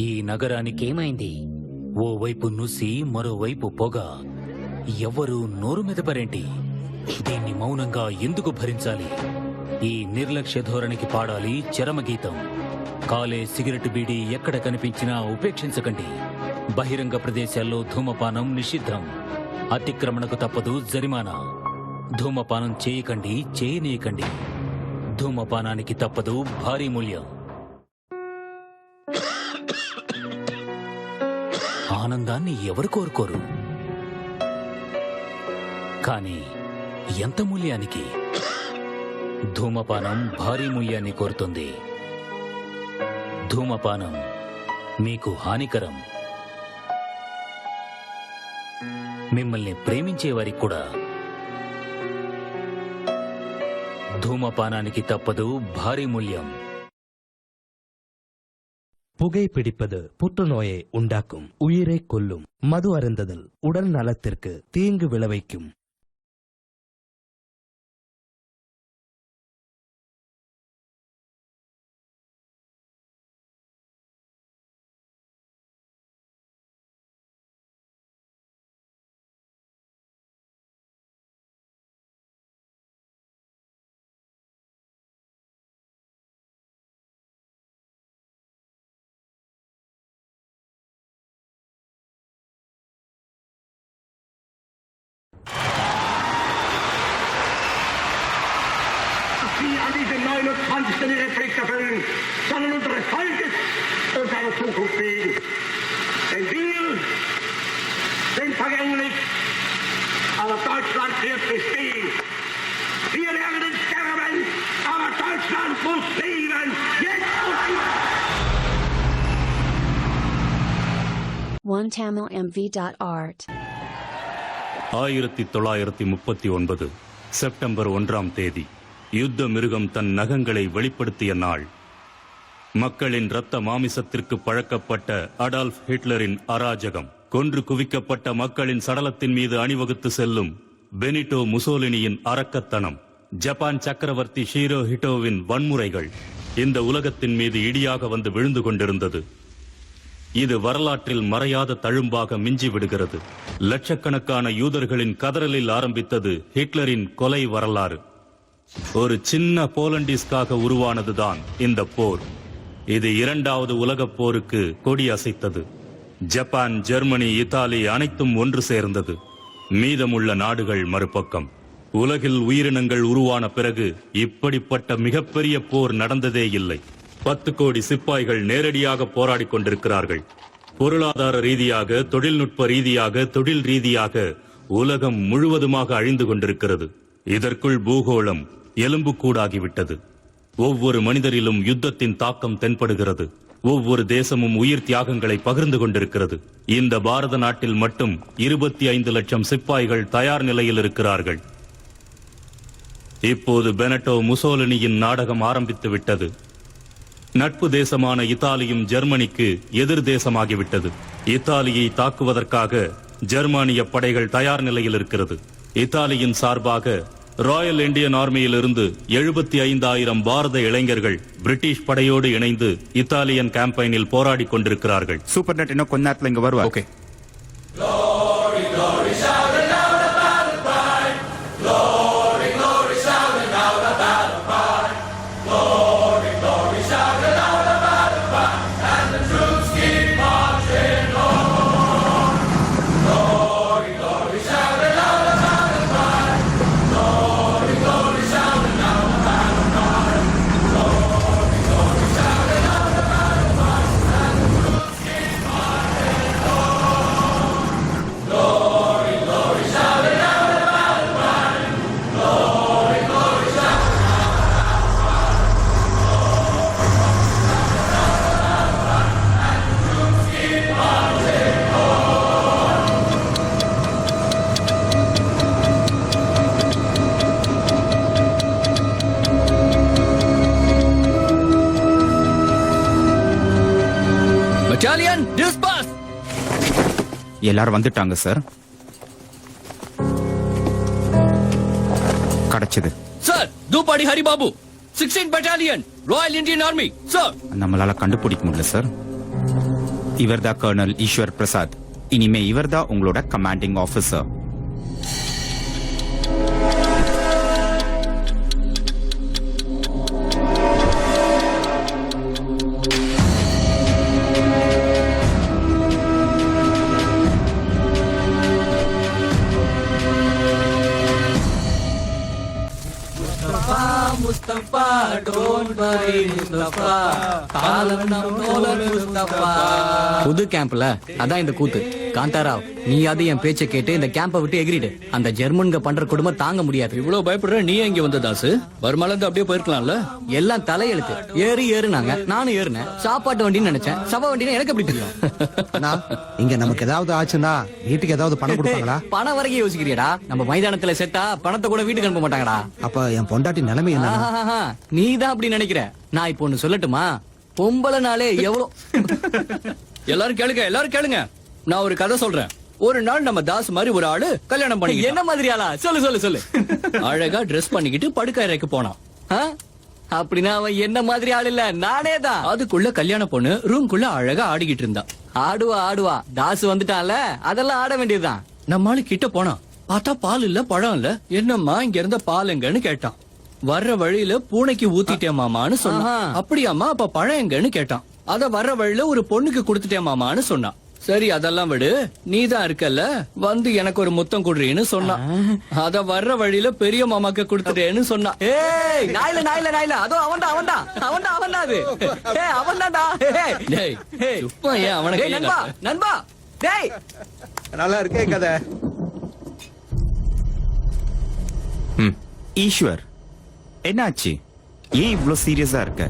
ఈ నగరానికి ఏమైంది? ఓవైపు నుసి మరోవైపు పొగ. ఎవ్వరూ నోరు మెదపరేంటి? దీన్ని మౌనంగా ఎందుకు భరించాలి? ఈ నిర్లక్ష్య ధోరణికి పాడాలి చరమగీతం. కాలే సిగరెట్ బీడీ ఎక్కడ కనిపించినా ఉపేక్షించకండి. బహిరంగ ప్రదేశాల్లో ధూమపానం నిషిద్ధం. అతిక్రమణకు తప్పదు జరిమానా. ధూమపానం చేయకండి, చేయనీయకండి. ధూమపానానికి తప్పదు భారీ మూల్యం. ఆనందాన్ని ఎవరు కోరుకోరు? కానీ ఎంత మూల్యానికి? ధూమపానం భారీ మూల్యాన్ని కోరుతుంది. ధూమపానం మీకు హానికరం. మిమ్మల్ని ప్రేమించేవారికి కూడా. ధూమపానానికి தப்பது భారీ మూల్యం. புகைப்பிடிப்பது புற்றுநோயை உண்டாக்கும், உயிரை கொல்லும். மது அருந்துதல் உடல் நலத்திற்கு தீங்கு விளைவிக்கும். Sie an diese 29. ihre Pflicht erfüllen, sondern unseres Volkes und seiner Zukunft wegen. Denn wir sind vergänglich, aber Deutschland wird bestehen. Wir werden sterben, aber Deutschland muss leben. Jetzt und immer. OneTamilMV.art 1939 September 1ஆம் தேதி யுத்த மிருகம் தன் நகங்களை வெளிப்படுத்திய நாள். மக்களின் இரத்த மாமிசத்திற்கு பழக்கப்பட்ட அடால்ஃப் ஹிட்லரின் அராஜகம், கொன்று குவிக்கப்பட்ட மக்களின் சடலத்தின் மீது அணிவகுத்து செல்லும் பெனிட்டோ முசோலினியின் அரக்கத்தனம், ஜப்பான் சக்கரவர்த்தி ஷீரோ ஹிட்டோவின் வன்முறைகள் இந்த உலகத்தின் மீது இடியாக வந்து விழுந்து கொண்டிருந்தது. இது வரலாற்றில் மறையாத தழும்பாக மிஞ்சி விடுகிறது. லட்சக்கணக்கான யூதர்களின் கதறலில் ஆரம்பித்தது ஹிட்லரின் கொலை வரலாறு. ஒரு சின்ன போலண்டிஸ்காக உருவானதுதான் இந்த போர். இது 2வது உலகப் போருக்கு கொடி அசைத்தது. ஜப்பான், ஜெர்மனி, இத்தாலி அனைத்தும் ஒன்று சேர்ந்தது. மீதமுள்ள நாடுகள் மறுபக்கம். உலகில் உயிரினங்கள் உருவான பிறகு இப்படிப்பட்ட மிகப்பெரிய போர் நடந்ததே இல்லை. 10 கோடி சிப்பாய்கள் நேரடியாக போராடி கொண்டிருக்கிறார்கள். பொருளாதார ரீதியாக, தொழில்நுட்ப ரீதியாக, தொழில் ரீதியாக உலகம் முழுவதுமாக அழிந்து கொண்டிருக்கிறது. இதற்குள் பூகோளம் எலும்புக்கூடாகிவிட்டது. ஒவ்வொரு மனிதரிலும் யுத்தத்தின் தாக்கம் தென்படுகிறது. ஒவ்வொரு தேசமும் உயிர் தியாகங்களை பகிர்ந்து கொண்டிருக்கிறது. இந்த பாரத நாட்டில் மட்டும் 25 லட்சம் சிப்பாய்கள் தயார் நிலையில் இருக்கிறார்கள். இப்போது பெனட்டோ முசோலினியின் நாடகம் ஆரம்பித்து விட்டது. நட்பு தேசமான இத்தாலியும் ஜெர்மனிக்கு எதிர் தேசமாகிவிட்டது. இத்தாலியை தாக்குவதற்காக ஜெர்மானிய படைகள் தயார் நிலையில் இருக்கிறது. இத்தாலியின் சார்பாக ராயல் இந்தியன் ஆர்மியிலிருந்து 75,000 பாரத இளைஞர்கள் பிரிட்டிஷ் படையோடு இணைந்து இத்தாலியன் கேம்பெயினில் போராடி கொண்டிருக்கிறார்கள். சூப்பர் நெட் இன்னும் கொஞ்ச நேரத்தில் இங்க வருவார். ஓகே. எல்லாரும் வந்துட்டாங்க சார். கிடைச்சது சார். தூபாடி Haribabu 16 battalion Royal Indian Army sir. நம்மளால கண்டுபிடிக்க முடியல சார். இவர்தான் கர்னல் ஈஸ்வர் பிரசாத். இனிமே இவர்தான் உங்களோட commanding officer. Mustafa don't worry Mustafa காலம் நம் தோழர் முஸ்தபா. புது கேம்ப்ல அதான் இந்த கூத்து. காந்தாராவ், நீ அது என் பேச்சை கேட்டு இந்த கேம்ப விட்டு எகிரிடு. அந்த ஜெர்மன்க பண்ற குடும்பம் தாங்க முடியாது. இவ்வளவு பயப்படுற நீ எங்க வந்த தாசு? வருமானந்து அப்படியே போயிருக்கலாம்ல. எல்லாம் தலையெழுத்து. ஏறுனாங்க, நானும் ஏறினேன். சாப்பாட்டு வண்டின்னு நினைச்சேன், சபா வண்டின்னு எனக்கு எப்படி தெரியும்? இங்க நமக்கு ஏதாவது ஆச்சுன்னா வீட்டுக்கு ஏதாவது பணம் கொடுப்பாங்களா? பணம் வரைக்கும் யோசிக்கிறியடா? நம்ம மைதானத்துல செத்தா பணத்தை கூட வீட்டுக்கு அனுப்ப மாட்டாங்கடா. அப்ப என் பொண்டாட்டி நிலைமை என்ன? நீ தான் அப்படி நினைக்கிற. நான் இப்போ ஒண்ணு சொல்லட்டுமா? பொம்பளைனாலே எவ்வளவு எல்லாரும் கேளுங்க. நான் ஒரு கதை சொல்றேன். ஒரு நாள் நம்ம தாஸ் மாதிரி ஒரு ஆளு கல்யாணம் பண்ணி என்ன மாதிரி ஆளா? சொல்லு. அழகா ட்ரெஸ் பண்ணிக்கிட்டு படுக்கறைக்கு போனான். ஆ? அப்படின்னா அவன் என்ன மாதிரி ஆள் இல்ல, நானே தான். அதுக்குள்ள கல்யாண பொண்ணு ரூம்குள்ள அழகா ஆடிக்கிட்டு இருந்தா. ஆடுவா தாசு வந்துட்டான்ல, அதெல்லாம் ஆட வேண்டியதுதான். நம்ம ஆளு கிட்ட போனான். பார்த்தா பால் இல்ல, பழம் இல்ல. என்னம்மா இங்க இருந்த பால் எங்கன்னு கேட்டான். வர்ற வழியில பூனைக்கு ஊத்திட்டேன் மாமான்னு சொன்னான். அப்படியாம்மா, அப்ப பழம் எங்கன்னு கேட்டான். அத வர்ற வழியில ஒரு பொண்ணுக்கு கொடுத்துட்டேன் மாமான்னு சொன்னான். சரி அதெல்லாம் விடு, நீதான் இருக்கல்ல, வந்து எனக்கு ஒரு முத்தம் குடுறீன்னு சொன்னான். அத வர்ற வழியில பெரிய மாமாக்கு கொடுத்துட்டேன்னு சொன்னான். ஏய் நாயில அதோ அவன்தான் அது. ஏய் அவன்தான்டா. டேய் சும்மா ஏன் அவனை டேய் நண்பா டேய். நல்லா இருக்கே கதை. ஈஸ்வர், என்னாச்சு? ஏன் இவ்ளோ சீரியஸா இருக்க?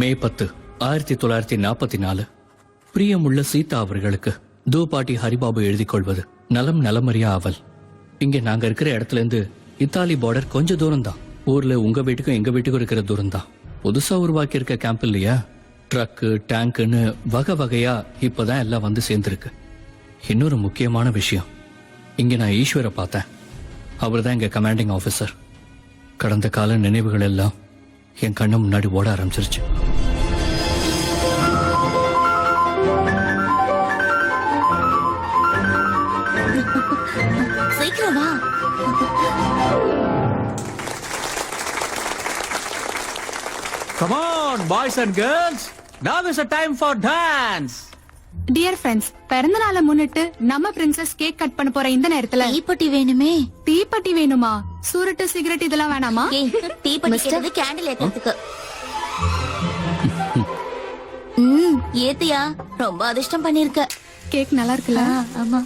மே 10, 1944 பிரியமுள்ள சீதா அவர்களுக்கு தூபாட்டி ஹரிபாபு எழுதிக் கொள்வது. நலம் நலமறியா அவள். இங்க நாங்க இருக்கிற இடத்துல இருந்து இத்தாலி பார்டர் கொஞ்சம் தூரம் தான். ஊர்ல உங்க வீட்டுக்கும் எங்க வீட்டுக்கும் இருக்கிற தூரம் தான். புதுசா உருவாக்கி இருக்க கேம்ப் இல்லையா, ட்ரக்கு டேங்க்னு வகை வகையா இப்பதான் எல்லாம் வந்து சேர்ந்திருக்கு. இன்னொரு முக்கியமான விஷயம், இங்க நான் ஈஸ்வரை பார்த்தேன். அவர் தான் எங்க கமாண்டிங் ஆபீசர். கடந்த கால நினைவுகள் எல்லாம் என் கண்ணு முன்னாடி ஓட ஆரம்பிச்சிருச்சு. சீக்கிரம் வா. Come on, boys and girls. Now is the time for dance. Dear friends, பிறந்த நாளை முன்னிட்டு நம்ம பிரின்சஸ் கேக் கட் பண்ண போற இந்த நேரத்துல தீப்பெட்டி வேணுமே. தீப்பெட்டி வேணுமா? சூரட்டு சிகரெட் இதெல்லாம் வேணாமா? தீப்பெட்டி கேட்டது கேண்டில் ஏத்துறதுக்கு. ஏத்தியா? ரொம்ப அதிர்ஷ்டம் பண்ணிருக்க. கேக் நல்லா இருக்குல்ல? ஆமா.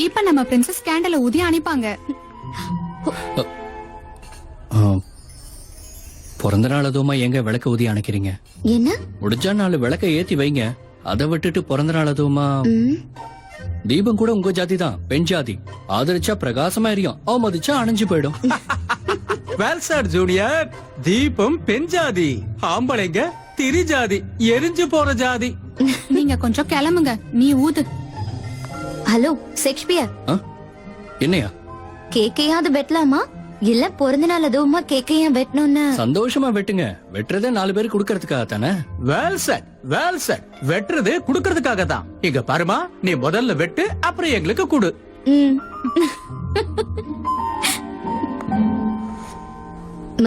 இப்ப நம்ம பிரின்சஸ் கேண்டில ஊதி அனுப்பாங்க. பிறந்த நாள் அதுவுமா எங்க விளக்க ஊதி அணைக்கிறீங்க? என்ன? முடிஞ்சா 4 விளக்க ஏத்தி வைங்க. அதை விட்டுட்டு பிறந்த நாள் அதுவுமா? தீபம் கூட உங்க ஜாதி தான், பெண் ஜாதி. ஆதரிச்சா பிரகாசமா எரியும், அவமதிச்சா அணைஞ்சு போயிடும். வெல் சார் ஜூனியர், தீபம் பெண் ஜாதி, ஆம்பளைங்க திரி ஜாதி, எரிஞ்சு போற ஜாதி. நீங்க கொஞ்சம் கிளம்புங்க, நீ ஊது. ஹலோ ஷேக்ஸ்பியர், என்னையா கேக்கையாவது வெட்டலாமா? இல்ல பிறந்த நாள் அதுவுமா கேக்கையா வெட்டணும்னு? சந்தோஷமா வெட்டுங்க. வெட்டுறதே 4 பேருக்கு கொடுக்கறதுக்காக தானே. வெல் சார், வெட்டுறது குடுக்கறதுக்காக தான். இங்க பாருமா, நீ முதல்ல வெட்டு, அப்புறம் எங்களுக்கு கொடு.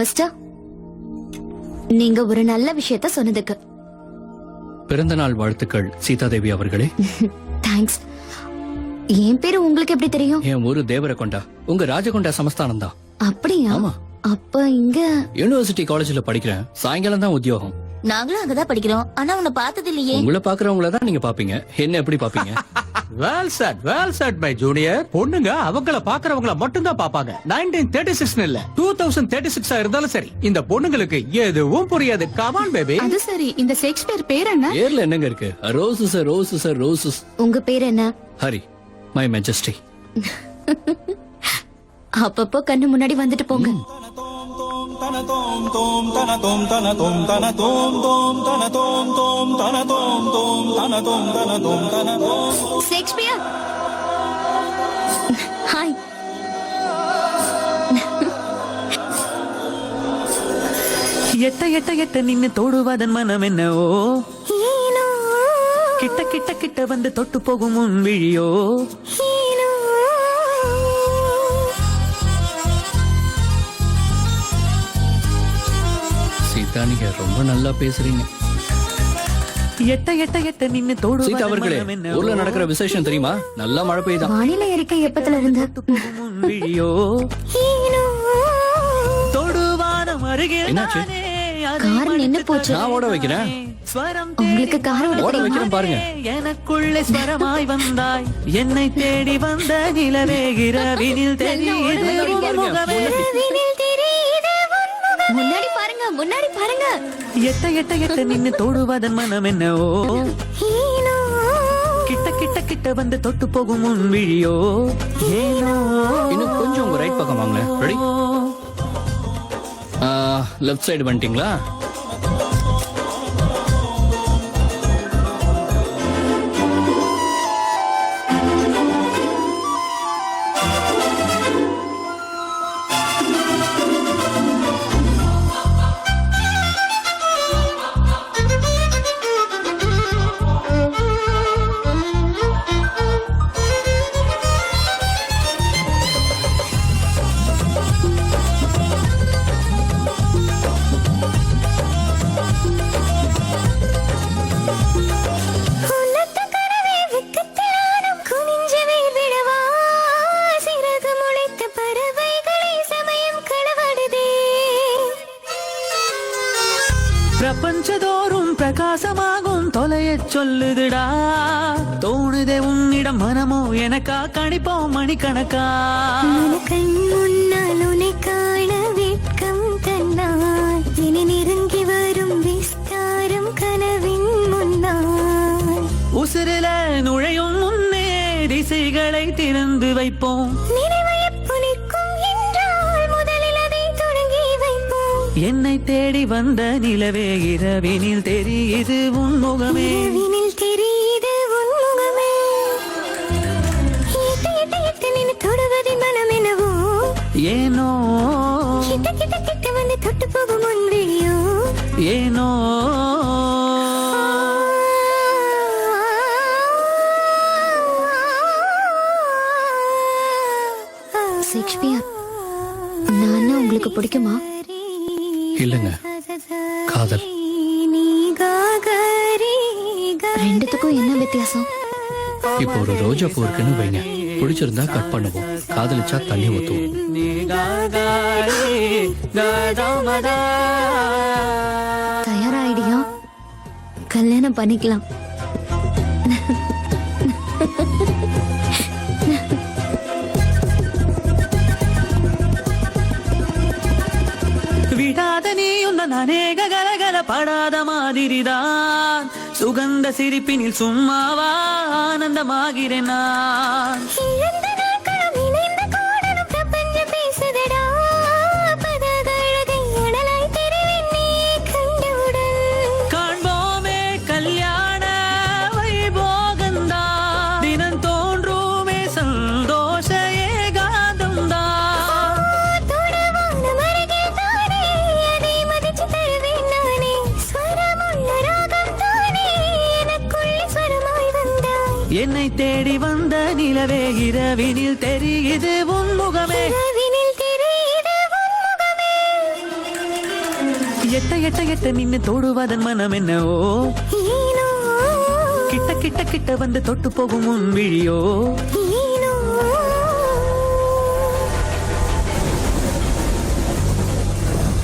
மிஸ்டர், நீங்க ஒரு நல்ல விஷயத்த சொன்னதுக்கு பிறந்த நாள் வாழ்த்துக்கள் சீதாதேவி அவர்களே. தேங்க்ஸ். என் பேரு உங்களுக்கு எப்படி தெரியும்? என் ஊரு தேவரகொண்டா, உங்க ராஜகொண்டா சமஸ்தானம் தான். அப்படியா? ஆமா. அப்ப இங்க யூனிவர்சிட்டி காலேஜ்ல படிக்கிறேன். சாயங்காலம் தான் உத்தியோகம். நாங்களும் அங்கதான் படிக்கிறோம். ஆனா உன்னை பார்த்தது இல்லையே. உங்களை பாக்குறவங்கள தான் நீங்க பாப்பீங்க, என்ன எப்படி பாப்பீங்க? Well sir my junior. பொண்ணுங்க அவங்கள பாக்குறவங்கள மட்டும் தான் பாப்பாங்க. 1936 இல்ல 2036 இருந்தாலும் சரி, இந்த பொண்ணுங்களுக்கு எதுவும் புரியாது. Come on baby. அது சரி, இந்த ஷேக்ஸ்பியர் பேர் என்ன? பேர்ல என்னங்க இருக்கு? Roses roses roses. உங்க பேர் என்ன? Hari, my majesty. அப்பப்போ கண்ணு முன்னாடி வந்துட்டு போங்க. Shakespeare hi. எட்ட எட்ட எட்ட நின்னு தோடுவதன் மனம் என்னவோ, கிட்ட கிட்ட கிட்ட வந்து தொட்டு போகும் உன் விழியோ. சீதா நீங்க ரொம்ப நல்லா பேசுறீங்க. எட்ட எட்ட எட்ட நின்னு தோடுவதன் சீதா அவர்களே, மனம் என்னவோ, ஊர்ல நடக்கிற விசேஷம் தெரியுமா? நல்லா மழை பெய்யுதான். வானிலை அறிக்கை எப்பத்துல இருந்து? தொட்டு போகும் உன் விழியோ. தொடுவானம் அருகில் என்னாச்சு? நானே, அதை கார் நின்னு போச்சு. நான் ஓட வைக்கிறேன். ஸ்வரம் உங்களுக்கு கார் ஓட ஓட தெரியுமா? வைக்கிறேன் பாருங்க. எனக்குள்ளே ஸ்வரமாய் வந்தாய், என்னை தேடி வந்த நிலவே இரவினில் தெரியுது உன் முகமே. முன்னாடி பாருங்க, முன்னாடி பாருங்க. எட்ட எட்ட எட்ட நின்னு தோடுவதன் மனம் என்னவோ, கிட்ட கிட்ட கிட்ட வந்து தொட்டு போகும் உன் விழியோ. ஏனோ இன்னும் கொஞ்சம் உங்க ரைட் பக்கம் வாங்க. ரெடி? லெஃப்ட் சைடு வந்துட்டீங்களா? பிரபஞ்சதோறும் பிரகாசமாகும் தொலையச் சொல்லுதுடா, தோணுதே உன்னிடம் மனமோ எனக்கா கணிப்போம் மணிக்கணக்கா. கண் முன்னால் உன்னை காண வெட்கம் தந்தால், இனி நெருங்கி வரும் விஸ்தாரம் கனவின் முன்னால். உசிரில நுழையும் முன்னே திசைகளை திறந்து வைப்போம், என்னை தேடி வந்த நிலவே இரவினில் தெரியுது உன் முகமே. தெரியுது உன் முகமே. எட்ட எட்ட எட்ட நின்னு தொடுவதின் மனம் என்னவோ, ஏனோ கிட்ட கிட்ட கிட்ட வந்து தொட்டு போகும் உன் விழியோ. ஏனோ ஷேக்ஸ்பியர், நான் உங்களுக்கு பிடிக்குமா? இல்லங்க, காதல். ரெண்டுத்துக்கும் என்ன வித்தியாசம்? இப்போ ஒரு ரோஜா பூ இருக்குன்னு வைங்க, பிடிச்சிருந்தா கட் பண்ணுவோம், காதலிச்சா தண்ணி ஊத்துவோம். தயாராயிடியா? கல்யாணம் பண்ணிக்கலாம். விடாத நீ உந்தன் அநேக கலகல படாத மாதிரிதான், சுகந்த சிரிப்பினில் சும்மாவா ஆனந்தமாகிறேன் நான். காண்போமே கல்யாண வைபோகந்தா, தினம் தோன்றுமே சந்தோஷ ஏகாந்தம்தா. என்னை தேடி வந்த நிலவே இரவினில் தெரியுது உன் முகமே. எட்ட எட்ட எட்ட நின்னு தோடுவதன் மனம் என்னவோ, கிட்ட கிட்ட கிட்ட வந்து தொட்டு போகும் உன் விழியோ.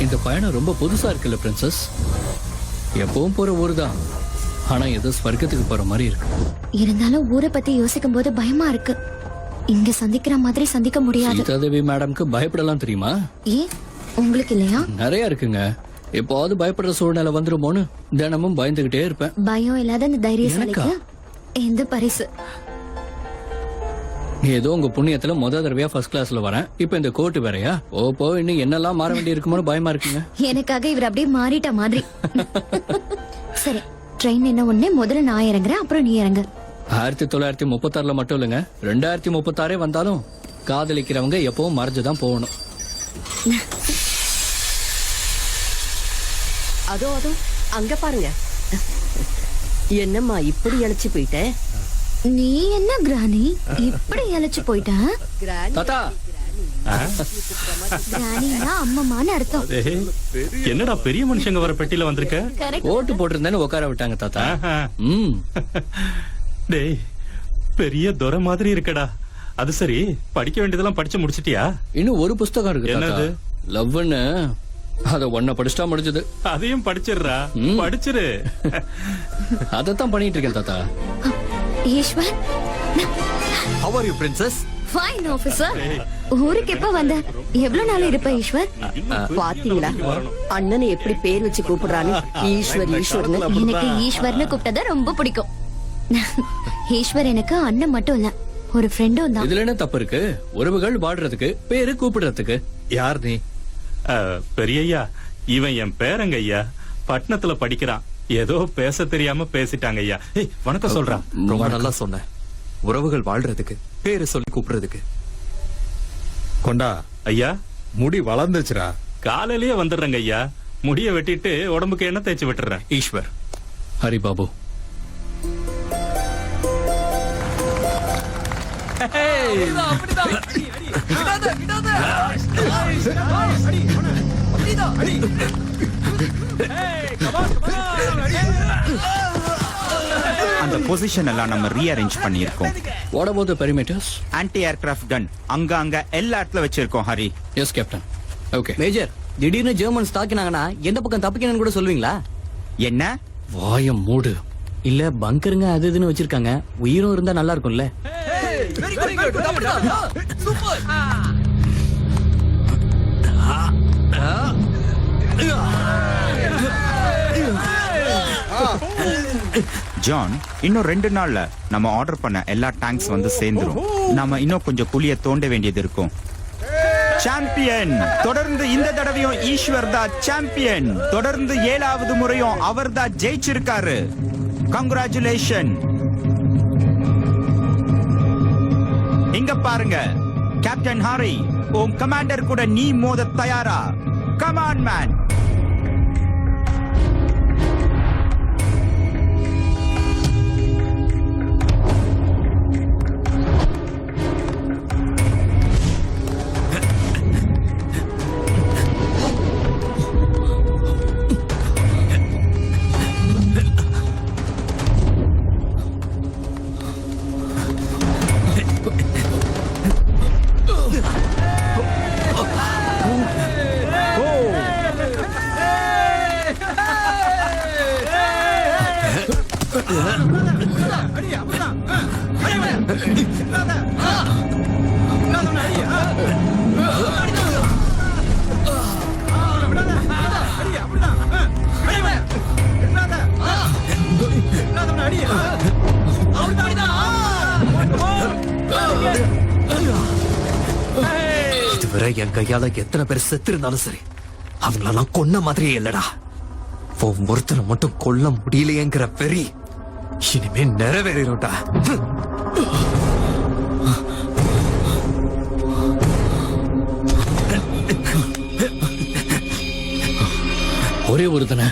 இந்த பயணம் ரொம்ப புதுசா இருக்குல்ல பிரின்சஸ்? எப்பவும் போற ஊர் தான், ஆனா ஏதோ ஸ்வர்க்கத்துக்கு போற மாதிரி இருக்கு. இருந்தாலும் ஊரை பத்தி யோசிக்கும் போது பயமா இருக்கு. இங்க சந்திக்கிற மாதிரி சந்திக்க முடியாது. சீதாதேவி மேடம்க்கு பயப்படலாம் தெரியுமா? ஏன், உங்களுக்கு இல்லையா? நிறைய இருக்குங்க. எப்போது பயப்படுற சூழ்நிலை வந்துருமோன்னு தினமும் பயந்துகிட்டே இருப்பேன். பயம் இல்லாத இந்த தைரியசாலிக்கு எனக்கா? எந்த பரிசு? ஏதோ உங்க புண்ணியத்துல முத தடவையா ஃபர்ஸ்ட் கிளாஸ்ல வரேன். இப்ப இந்த கோட்டு வேறயா? ஓப்போ இன்னும் என்னெல்லாம் மாற வேண்டி இருக்குமோன்னு பயமா இருக்குங்க. எனக்காக இவர் அப்படியே மாறிட்ட மாதிரி. சரி, ட்ரெயின் என்ன ஒண்ணு, முதல்ல நான் இறங்குறேன், அப்புறம் நீ இறங்கு. 1936 மட்டும் இல்லைங்க, 2036 வந்தாலும் காதலிக்கிறவங்க எப்பவும் மறைஞ்சுதான் போகணும். அதோ அதோ அங்க பாருங்க. என்னம்மா இப்படி இழைச்சு போயிட்ட? நீ என்ன கிராணி இப்படி இழைச்சு போயிட்ட? தாத்தா, கிராணினா அம்மம்மான்னு அர்த்தம். என்னடா பெரிய மனுஷங்க வர பெட்டியில வந்திருக்க? கரெக்ட். ஓட்டு போட்டிருந்தேன்னு உட்கார விட்டாங்க தாத்தா. டேய், பெரிய துரை மாதிரி இருக்கடா. அது சரி, படிக்க வேண்டியதெல்லாம் படிச்சு முடிச்சிட்டியா? இன்னும் ஒரு புஸ்தகம் இருக்கு. என்னது? லவ்னு. அத ஒன்ன படிச்சுட்டா முடிஞ்சது. அதையும் படிச்சிடுறா. படிச்சிரு. அதத்தான் பண்ணிட்டு இருக்கேன் தாத்தா. Eswar, How are you, princess? Fine officer. ஊருக்கு எப்ப வந்த? எவ்வளவு நாள் இருப்ப ஈஸ்வர்? பாத்தீங்களா அண்ணனை எப்படி பேர் வச்சு கூப்பிடுறான்னு? ஈஸ்வர் ஈஸ்வர்னு. எனக்கு ஈஸ்வர்னு கூப்பிட்டதா ரொம்ப பிடிக்கும். ஈஸ்வர் எனக்கு அண்ணன் மட்டும் இல்ல, ஒரு ஃப்ரெண்டும் தான். இதுல என்ன தப்பு இருக்கு? உறவுகள் வாடுறதுக்கு, பேரு கூப்பிடுறதுக்கு. யார் நீ? பெரியய்யா, இவன் என் பேரங்க ஐயா. பட்டணத்துல படிக்கிறான். ஏதோ பேச தெரியாம பேசிட்டாங்க ஐயா. ஏய், வணக்கம் சொல்றான். ரொம்ப நல்லா சொன்ன. உறவுகள் வாழ்றதுக்கு, பேரு சொல்லி கூப்பிடுறதுக்கு. கொண்டா ஐயா, முடி வளர்ந்துச்சுடா. காலையிலேயே வந்துடுறேங்க ஐயா. முடிய வெட்டிட்டு உடம்புக்கு எண்ணெய் தேய்ச்சி விட்டுறேன். ஈஸ்வர், ஹரிபாபு. அந்த பொசிஷன் எல்லாம் நம்ம ரீஅரேஞ்ச் பண்ணியிருக்கோம். What about the perimeters? Anti aircraft gun அங்க எல்லா இடத்துல வச்சிருக்கோம் Hari. Yes captain. Okay major, திடீர்னு ஜெர்மன்ஸ் தாக்கினாங்கன்னா எந்த பக்கம் தப்பிக்கணும்னு கூட சொல்லுவீங்களா? என்ன? வாயம் மூடு. இல்ல பங்கருங்க அது இதுன்னு வச்சிருக்காங்க, உயிரும் இருந்தா நல்லா இருக்கும்ல. ஜான், இன்னும் 2 நாள்ல நம்ம ஆர்டர் பண்ண எல்லா டேங்க்ஸ் வந்து சேர்ந்துரும். நாம இன்னும் கொஞ்சம் குழிய தோண்ட வேண்டியது இருக்கும். சாம்பியன் தொடர்ந்து இந்த தடவையும் ஈஸ்வர் தான் சாம்பியன். தொடர்ந்து 7வது முறையும் அவர் தான் ஜெயிச்சிருக்காரு. கங்க்ராச்சுலேஷன். இங்க பாருங்க கேப்டன் ஹாரி, உன் கமாண்டர் கூட நீ மோத தயாரா? Come on man. இதுவரை என் கையால எத்தனை பேர் செத்து இருந்தாலும் சரி, அவங்களெல்லாம் கொன்ன மாதிரியே இல்லடா. ஒருத்தனை மட்டும் கொல்ல முடியலையேங்கிற வெறி இனிமே நிறைவேறிடும்டா. ஒரே ஒருத்தனை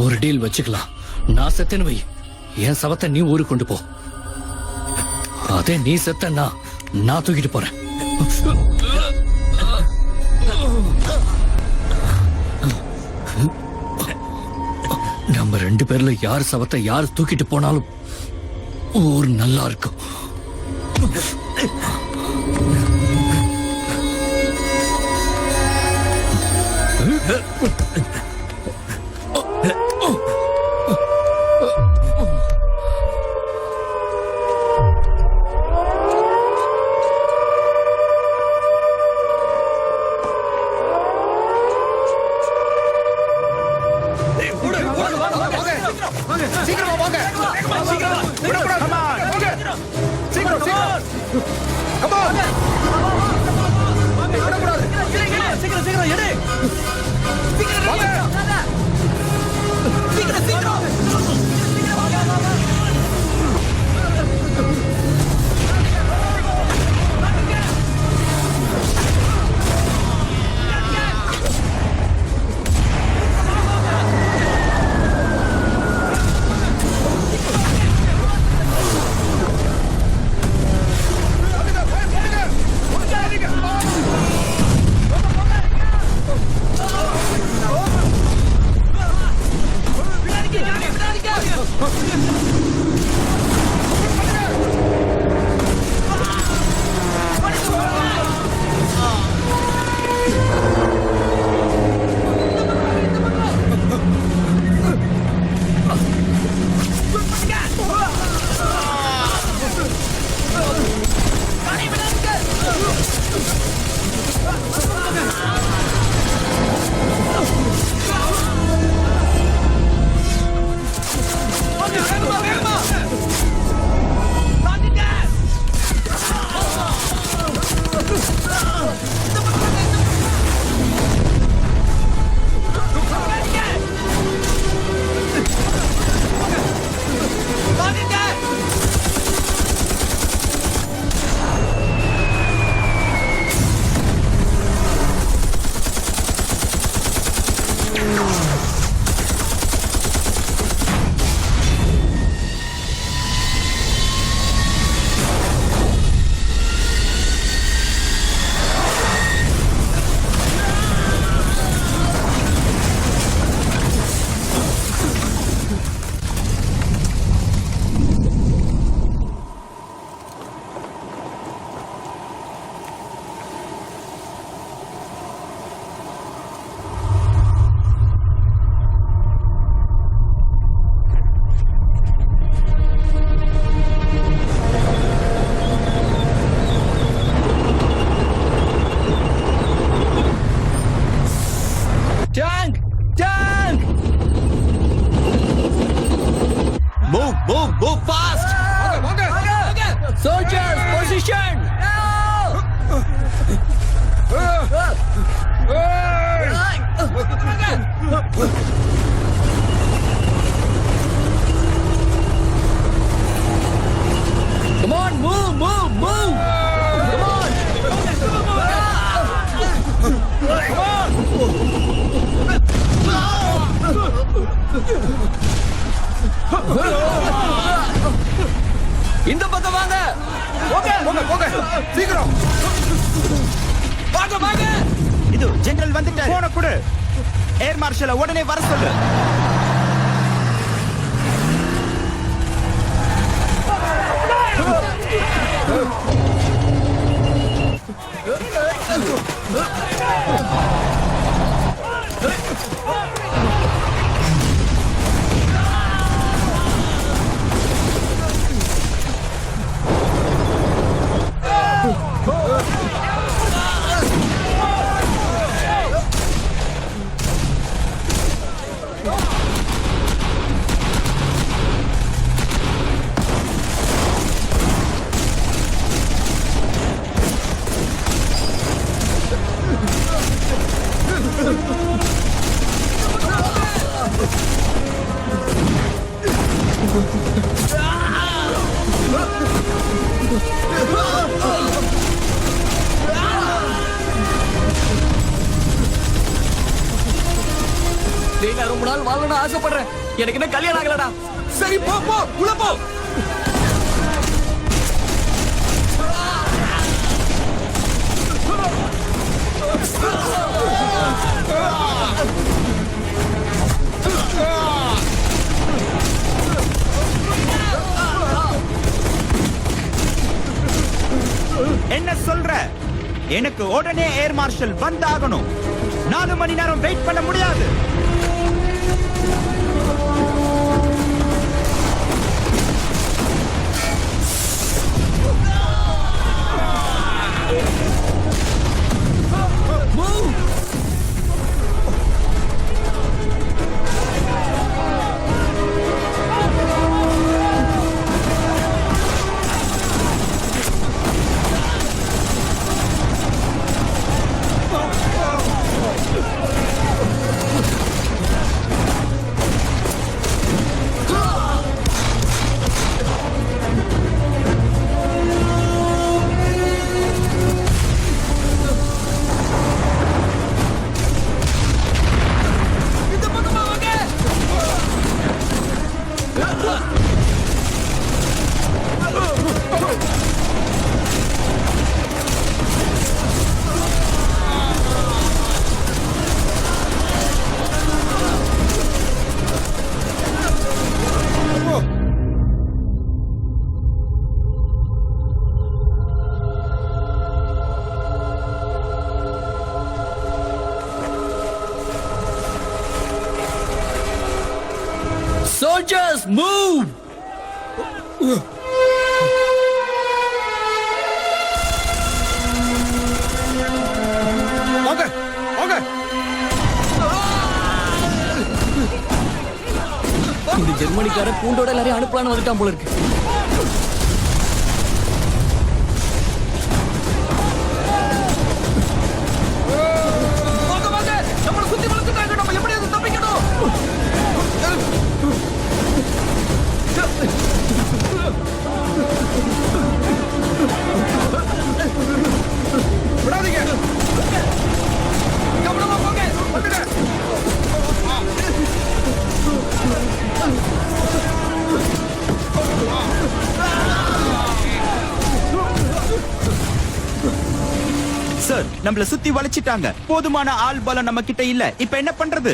ஒரு டீல் வச்சுக்கலாம். நான் செத்தேன்னு வை, என் சவத்தை நீ ஊருக்கு கொண்டு போ. அதே நீ செத்தன்னா நான் தூக்கிட்டு போறேன். நம்ம 2 பேர்ல யார் சவத்தை யார் தூக்கிட்டு போனாலும் ஊர் நல்லா இருக்கும். சீக்கிரமா வாங்க. Move fast! Soldiers, position! Come on, move! Come on! இந்த பக்கம் வாங்க. போங்க சீக்கிரம். வாங்க. இது ஜெனரல் வந்துட்டாரு. போன கொடு. ஏர் மார்ஷல உடனே வர சொல்லு. நான் ரொம்ப நாள் வாழணும்னு ஆசைப்படுறேன். எனக்கு என்ன கல்யாணம் ஆகலடா. சரி போ உள்ள போ. என்ன சொல்ற? எனக்கு உடனே ஏர் மார்ஷல் வந்தாகணும். 4 மணி நேரம் வெயிட் பண்ண முடியாது. Soldiers move. வாங்க வாங்க. இந்த ஜெர்மனிக்கார கூண்டோட எல்லாரையும் அனுப்பலான்னு வந்துட்டான் போல இருக்கு. வாங்க வாங்க. நம்மள சுத்தி வளைச்சிட்டாங்க. நம்ம எப்படியாவது தப்பிக்கணும். விடாதீங்க. கவனமா போங்க. வந்துங்க. சார், நம்மள சுத்தி வளைச்சிட்டாங்க. போதுமான ஆள் பலம் நம்ம கிட்ட இல்ல. இப்ப என்ன பண்றது?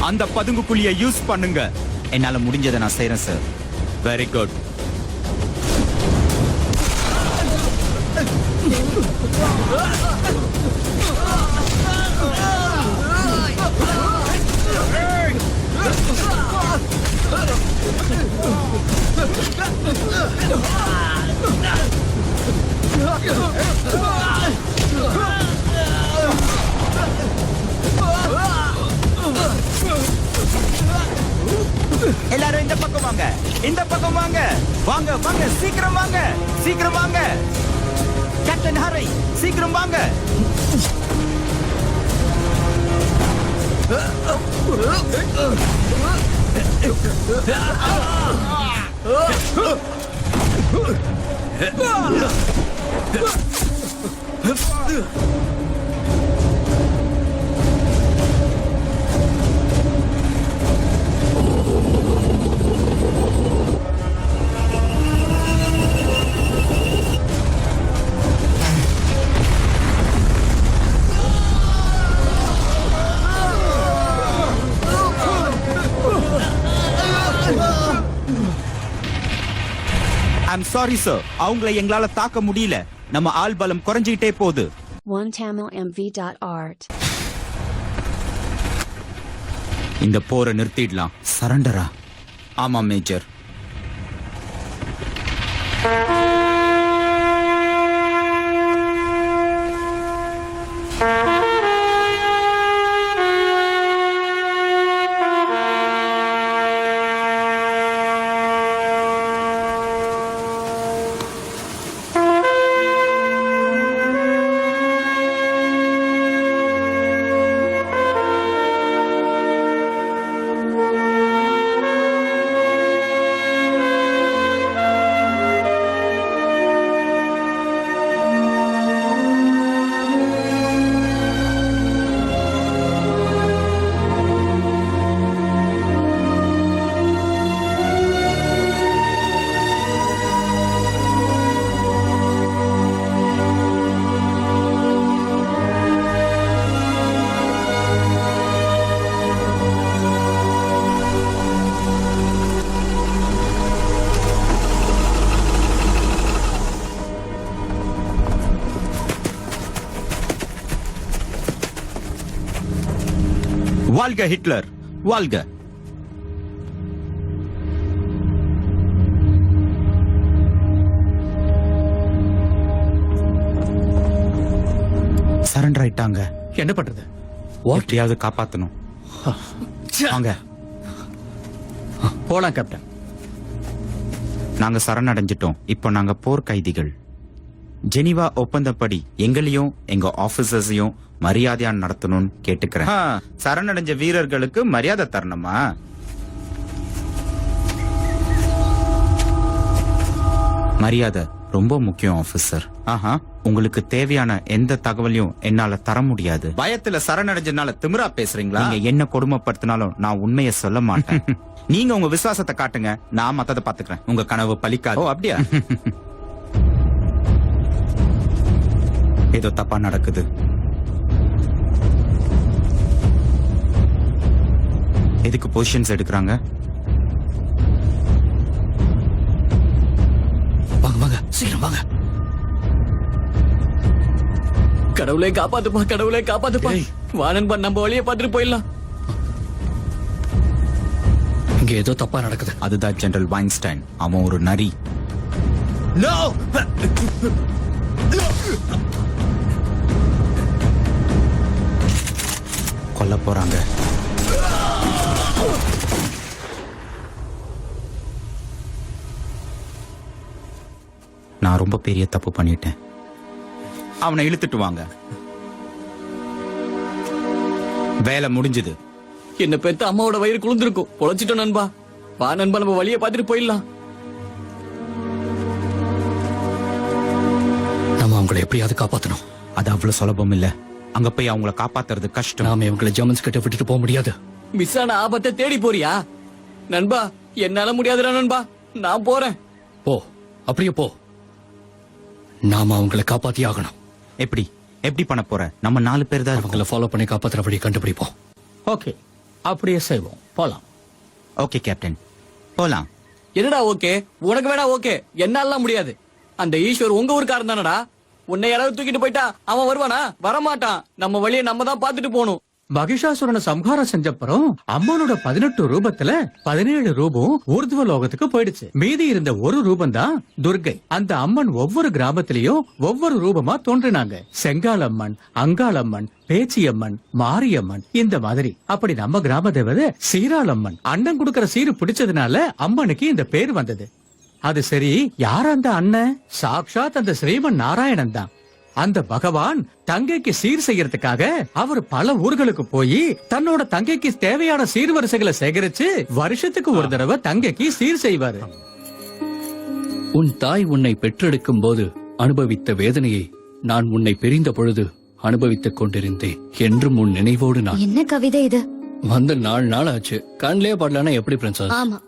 அந்த பதுங்கு குழியை யூஸ் பண்ணுங்க. என்னால முடிஞ்சதை நான் செய்யறேன் சார். Very good. எல்லாரும் இந்த பக்கம் வாங்க. இந்த பக்கம் வாங்க. வாங்க வாங்க, சீக்கிரம் வாங்க. சீக்கிரம் வாங்க. கேப்டன் ஹரி, சீக்கிரம் வாங்க. I'm sorry sir. அவங்களை எங்களால தாக்க முடியல. நம்ம ஆள் பலம் குறைஞ்சிட்டே போகுது. OneTamilMV.art. இந்த போரை நிறுத்திடலாம். சரண்டரா? ஆமா மேஜர். வாழ்க ஹிட்லர், வாழ்க. சரண்டர் ஆயிட்டாங்க. என்ன பண்றது? எப்படியாவது காப்பாத்தணும். வாங்க போலாம் கேப்டன். நாங்க சரணடைஞ்சிட்டோம். இப்போ நாங்க போர் கைதிகள். ஜெனீவா ஒப்பந்தப்படி எங்களையும் எங்க ஆபீசர்ஸையும் மரியாதையா நடத்தணும்னு கேட்டுக்கிறேன். சரணடைஞ்ச வீரர்களுக்கு மரியாதை தரணுமா? மரியாதை ரொம்ப முக்கியம் ஆபீசர். உங்களுக்கு தேவையான எந்த தகவலையும் என்னால தர முடியாது. பயத்துல சரணடைஞ்சனால திமிரா பேசுறீங்களா? நீங்க என்ன கொடுமைப்படுத்தினாலும் நான் உண்மையை சொல்ல மாட்டேன். நீங்க உங்க விசுவாசத்தை காட்டுங்க, நான் மத்தத பாத்துக்கிறேன். உங்க கனவு பலிக்காது. ஓ அப்படியா? ஏதோ தப்பா நடக்குது. எதுக்கு பொசிஷன்ஸ் எடுக்கிறாங்க? சீக்கிரம் வாங்க. கடவுளே காப்பாத்துப்பா, கடவுளே காப்பாத்துப்பா. வா நண்பா, நம்ம வழியை பார்த்துட்டு போயிடலாம். இங்க ஏதோ தப்பா நடக்குது. அதுதான் ஜெனரல் வைன்ஸ்டைன். அவன் ஒரு நரி. கொல்ல போறாங்க. நான் ரொம்ப பெரிய தப்பு பண்ணிட்டேன். அவனை இழுத்துட்டு வாங்க. வேலை முடிஞ்சது. என்ன பெத்த அம்மாவோட வயிறு குளிர்ந்திருக்கும். பொழைச்சிட்டோம் நண்பா. வா நண்பா, நம்ம வழியை பார்த்துட்டு போயிடலாம். நம்ம அவங்களை எப்படியாவது காப்பாத்தணும். அது அவ்வளவு சுலபம் இல்ல. அங்க போய் அவங்கள காப்பாத்துறது கஷ்டம். நாம இவங்களை ஜெர்மன்ஸ் கிட்ட விட்டுட்டு போக முடியாது. மிஸ் ஆன ஆபத்தை தேடி போறியா நண்பா? என்னால முடியாதுடா நண்பா, நான் போறேன். போ, அப்படியே போ. நாம அவங்களை காப்பாத்தி ஆகணும். எப்படி எப்படி பண்ண போற? நம்ம 4 பேர் தான். அவங்களை ஃபாலோ பண்ணி காப்பாத்துற வழி கண்டுபிடிப்போம். ஓகே, அப்படியே செய்வோம். போலாம். ஓகே கேப்டன், போலாம். என்னடா ஓகே? உனக்கு வேணா ஓகே, என்னால முடியாது. அந்த ஈஸ்வர் உங்க ஊருக்காரன் தானடா. உன்னை யாராவது தூக்கிட்டு போயிட்டா அவன் வருவானா? வரமாட்டான். நம்ம வழியை நம்ம தான் பாத்துட்டு போகணும். மகிஷாசுரனை சம்ஹாரம் செஞ்சப்புறம் அம்மனோட 18 ரூபத்துல 17 ரூபம் ஊர்துவ லோகத்துக்கு போயிடுச்சு. மீதி இருந்த ஒரு ரூபம் தான் துர்கை. அந்த அம்மன் ஒவ்வொரு கிராமத்திலயும் ஒவ்வொரு ரூபமா தோன்றினாங்க. செங்காலம்மன், அங்காளம்மன், பேச்சியம்மன், மாரியம்மன், இந்த மாதிரி. அப்படி நம்ம கிராம தேவதை சீராளம்மன். அண்ணன் கொடுக்கற சீரு பிடிச்சதுனால அம்மனுக்கு இந்த பேர் வந்தது. அது சரி, யார் அந்த அண்ணன்? சாக்ஷாத் அந்த ஸ்ரீமன் நாராயணன் தான். அந்த பகவான் தங்கைக்கு சீர் செய்யறதுக்காக அவர் பல ஊர்களுக்கு போய் தன்னோட தங்கைக்கு தேவையான சீர்வரிசைகளை சேகரிச்சு வருஷத்துக்கு ஒரு தடவை தங்கைக்கு சீர் செய்வாரு. உன் தாய் உன்னை பெற்றெடுக்கும் போது அனுபவித்த வேதனையை நான் உன்னை பிரிந்த பொழுது அனுபவித்துக் கொண்டிருந்தேன் என்றும் உன் நினைவோடு நான். என்ன கவிதை இது? வந்து 4 நாள் ஆச்சு. கண்ணிலே படலன்னா எப்படி பிரின்சஸ்? ஆமா,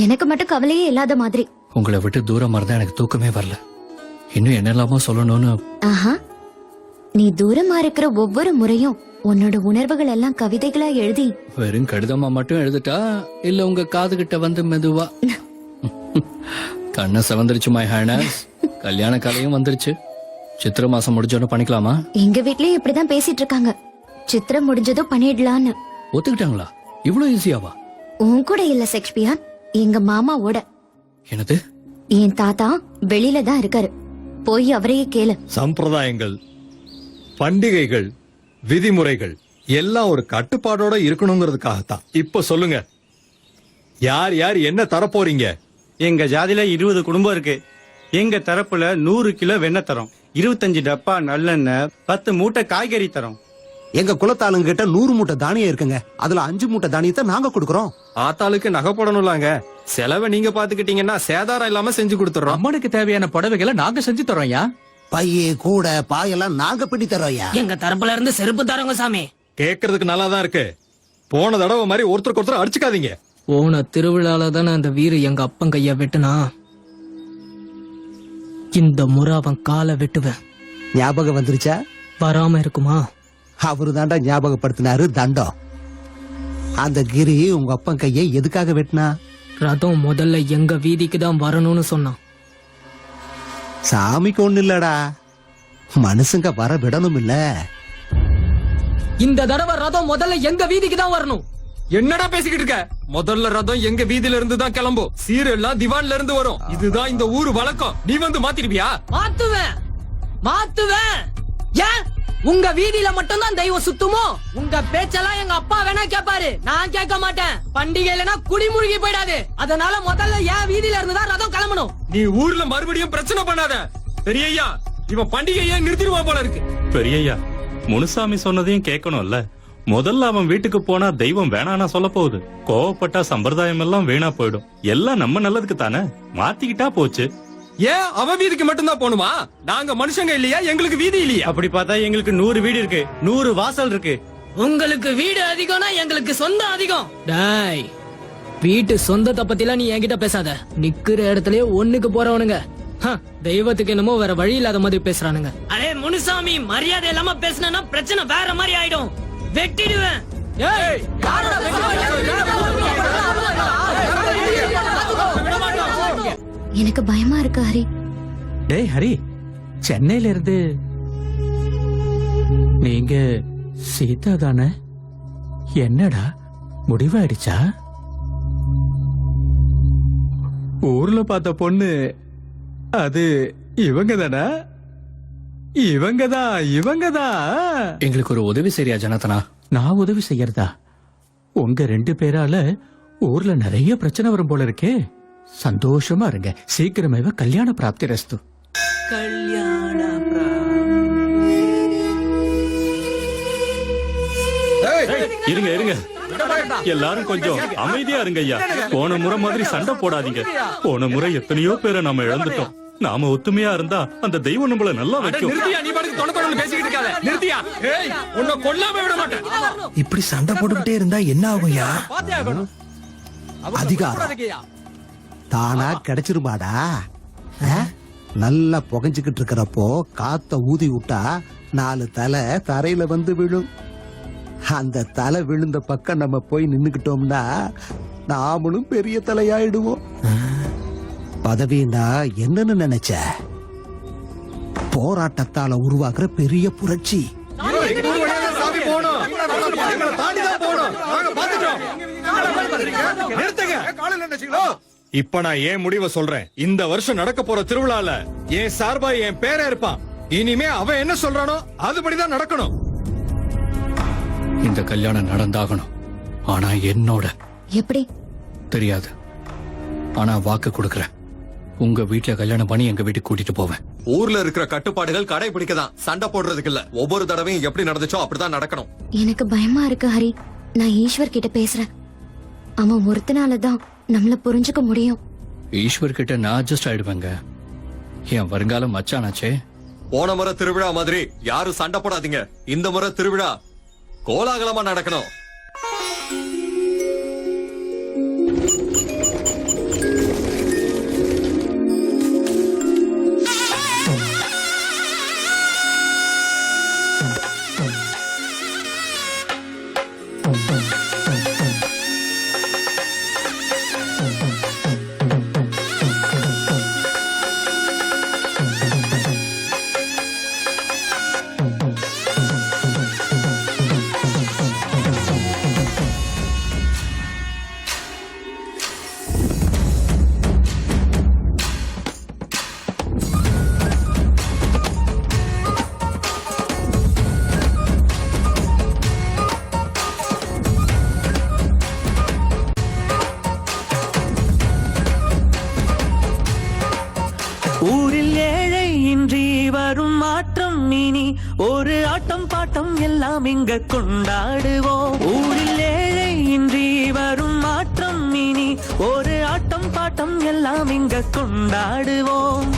எனக்கு மட்டும் கவலையே இல்லாத மாதிரி. உங்களை விட்டு தூரமா இருந்தா எனக்கு தூக்கமே வரல. இன்னும் என்னெல்லாமோ சொல்லணும்னு. ஆஹா, நீ தூரமா இருக்கிற ஒவ்வொரு முறையும் உன்னோட உணர்வுகள் எல்லாம் கவிதைகளா எழுதி வெறும் கடிதமா மட்டும் எழுதிட்டா இல்ல உங்க காது கிட்ட வந்து மெதுவா? கண்ண செவந்துருச்சு மை ஹேனஸ். கல்யாண கலையும் வந்துருச்சு. சித்திரை மாசம் முடிஞ்சோன்னு பண்ணிக்கலாமா? எங்க வீட்லயும் இப்படிதான் பேசிட்டு இருக்காங்க. சித்திரம் முடிஞ்சதும் பண்ணிடலான்னு. ஒத்துக்கிட்டாங்களா? இவ்வளவு ஈஸியாவா? உன் கூட இல்ல ஷேக்ஸ்பியர், எங்க மாமாவோட. என்னது? என் தாத்தா வெளியில தான் இருக்காரு, போய் அவரையே கேளு. சம்பிரதாயங்கள், பண்டிகைகள், விதிமுறைகள் எல்லாம் ஒரு கட்டுப்பாடோட இருக்கணுங்கிறதுக்காகத்தான். இப்ப சொல்லுங்க, யார் யார் என்ன தரப்போறீங்க? எங்க ஜாதியில 20 குடும்பம் இருக்கு. எங்க தரப்புல 100 கிலோ வெண்ணெய் தரோம், 25 டப்பா நல்லெண்ணெய், 10 மூட்டை காய்கறி தரோம். எங்க குலத்தாளுங்க கிட்ட 100 மூட்டை தானியம் இருக்குங்க. அதுல 5 மூட்டை தானியத்தை நாங்க கொடுக்கறோம். ஆத்தாளுக்கு நகை போடணும்லாங்க. செலவை நீங்க பாத்துக்கிட்டீங்கன்னா சேதாரம் இல்லாம செஞ்சு கொடுத்துறோம். அம்மனுக்கு தேவையான புடவைகளை நாங்க செஞ்சு தரோம்யா. பையே கூட பாயெல்லாம் நாங்க பிடி தரோம்யா. எங்க தரப்புல இருந்து செருப்பு தரோங்க சாமி. கேக்குறதுக்கு நல்லா தான் இருக்கு. போன தடவை மாதிரி ஒருத்தருக்கு ஒருத்தர் அடிச்சுக்காதீங்க. போன திருவிழால தானே அந்த வீரு எங்க அப்பன் கைய வெட்டுனா. இந்த முறை அவன் காலை வெட்டுவேன். ஞாபகம் வந்துருச்சா? வராம இருக்குமா? அவரு தாண்டா ஞாபகப்படுத்தினாரு தண்டம். அந்த கிரி உங்க அப்பன் கையை எதுக்காக வெட்டினா? ரதம் முதல்ல எங்க வீதிக்கு தான் வரணும்னு சொன்னான். சாமிக்கு ஒண்ணு இல்லடா, மனுஷங்க வர விடணும் இல்ல. இந்த தடவை ரதம் முதல்ல எங்க வீதிக்கு தான் வரணும். என்னடா பேசிக்கிட்டு இருக்க? முதல்ல ரதம் எங்க வீதியில இருந்து தான் கிளம்பும். சீர் எல்லாம் திவான்ல இருந்து வரும். இதுதான் இந்த ஊரு வழக்கம். நீ வந்து மாத்திருப்பியா? மாத்துவேன். ஏன் உங்க வீதியில மட்டும் தான் தெய்வம் சுத்துமோ? உங்க பேச்செல்லாம் எங்க அப்பா வேணா கேப்பாரு, நான் கேட்க மாட்டேன். பண்டிகைலனா குடிமுழுகி போயிடாது. அதனால முதல்ல என் வீதியில இருந்து தான் ரதம் கிளம்பணும். நீ ஊர்ல மறுபடியும் பிரச்சனை பண்ணாத. பெரியய்யா, இவன் பண்டிகையை நிறுத்திடுவா போல இருக்கு. பெரியய்யா, முனுசாமி சொன்னதையும் கேட்கணும்ல. முதல்ல அவன் வீட்டுக்கு போனா தெய்வம் வேணானா சொல்ல போகுது. கோவப்பட்டா சம்பிரதாயம் எல்லாம் வீணா போயிடும். எல்லாம் நம்ம நல்லதுக்கு தானே. மாத்திக்கிட்டா போச்சு. ஏன் அவன் வீதிக்கு மட்டும்தான் போணுமா? நாங்க மனுஷங்க இல்லையா? எங்களுக்கு வீதி இல்லையா? அப்படி பார்த்தா எங்களுக்கு 100 வீடு இருக்கு, 100 வாசல் இருக்கு. உங்களுக்கு வீடு அதிகம்னா எங்களுக்கு சொந்தம் அதிகம். டாய், வீட்டு சொந்தத்தை பத்திலாம் நீ என்கிட்ட பேசாத. நிக்கிற இடத்துலயே ஒண்ணுக்கு போறவனுங்க. தெய்வத்துக்கு என்னமோ வேற வழி இல்லாத மாதிரி பேசுறானுங்க. அடே முனுசாமி, மரியாதை இல்லாம பேசினா பிரச்சனை வேற மாதிரி ஆயிடும். வெட்டிடுவேன். எனக்கு பயமா இருக்கு ஹரி. டேய் ஹரி, சென்னையில இருந்து நீங்க சீதா தானே? என்னடா முடிவாயிடுச்சா? ஊர்ல பார்த்த பொண்ணு அது இவங்க தானா? இவங்கதான். எங்களுக்கு ஒரு உதவி சரியா ஜனாதனா? நான் உதவி செய்யறதா? உங்க 2 பேரால ஊர்ல நிறைய பிரச்சனை வரும் போல இருக்கே. சந்தோஷமா இருங்க. சீக்கிரமே கல்யாண பிராப்தி ரஸ்து. இருங்க எல்லாரும் கொஞ்சம் அமைதியா இருங்க ஐயா. போன முறை மாதிரி சண்டை போடாதீங்க. போன முறை எத்தனையோ பேரை நாம இழந்துட்டோம். நாம ஒத்துமையா இருந்தா அந்த தெய்வம் நம்மள நல்லா வைக்கும். நிறுத்தியா, நீ பாட்டுக்கு தொண பேசிக்கிட்டு இருக்காத. நிறுத்தியா, ஏய் உன்னை கொல்லாம விட மாட்டேன். இப்படி சண்டை போட்டுக்கிட்டே இருந்தா என்ன ஆகும்யா? அதிகாரம் தானா கிடைச்சிருமாடா? நல்லா புகைஞ்சுக்கிட்டு இருக்கிறப்போ காத்த ஊதி விட்டா 4 தலை தரையில வந்து விழும். அந்த தலை விழுந்த பக்கம் நம்ம போய் நின்னுக்கிட்டோம்னா நாமளும் பெரிய தலையாயிடுவோம். பதவினா என்னன்னு நினைச்ச? போராட்டத்தால உருவாக்குற பெரிய புரட்சி. இப்ப நான் ஏன் முடிவை சொல்றேன். இந்த வருஷம் நடக்க போற திருவிழால என் சார்பா என் பேர இருப்பான். இனிமே அவன் என்ன சொல்றானோ அதுபடிதான் நடக்கணும். இந்த கல்யாணம் நடந்தாகணும். ஆனா என்னோட எப்படி தெரியாது. ஆனா வாக்கு கொடுக்கறேன். உங்க வீட்டுல கல்யாணம் பண்ணி எங்க வீட்டுக்கு கூட்டிட்டு போவேன். ஊர்ல இருக்கிற கட்டுப்பாடுகள் கடைபிடிக்கதான், சண்டை போடுறதுக்கு இல்ல. ஒவ்வொரு தடவையும் எப்படி நடந்துச்சோ அப்படிதான் நடக்கணும். எனக்கு பயமா இருக்கு ஹரி. நான் ஈஸ்வர் கிட்ட பேசுறேன். அவன் ஒருத்தனாலதான் நம்மள புரிஞ்சுக்க முடியும். ஈஸ்வர் கிட்ட நான் அட்ஜஸ்ட் ஆயிடுவேங்க. என் வருங்காலம் மச்சானாச்சே. போன முறை திருவிழா மாதிரி யாரும் சண்டை போடாதீங்க. இந்த முறை திருவிழா கோலாகலமா நடக்கணும். ஊரில் ஏழை இன்றி வரும் மாற்றம் இனி ஒரு ஆட்டம் பாட்டம் எல்லாம் இங்க கொண்டாடுவோம். ஊரில் ஏழை இன்றி வரும் மாற்றம் இனி ஒரு ஆட்டம் பாட்டம் எல்லாம் இங்க கொண்டாடுவோம்.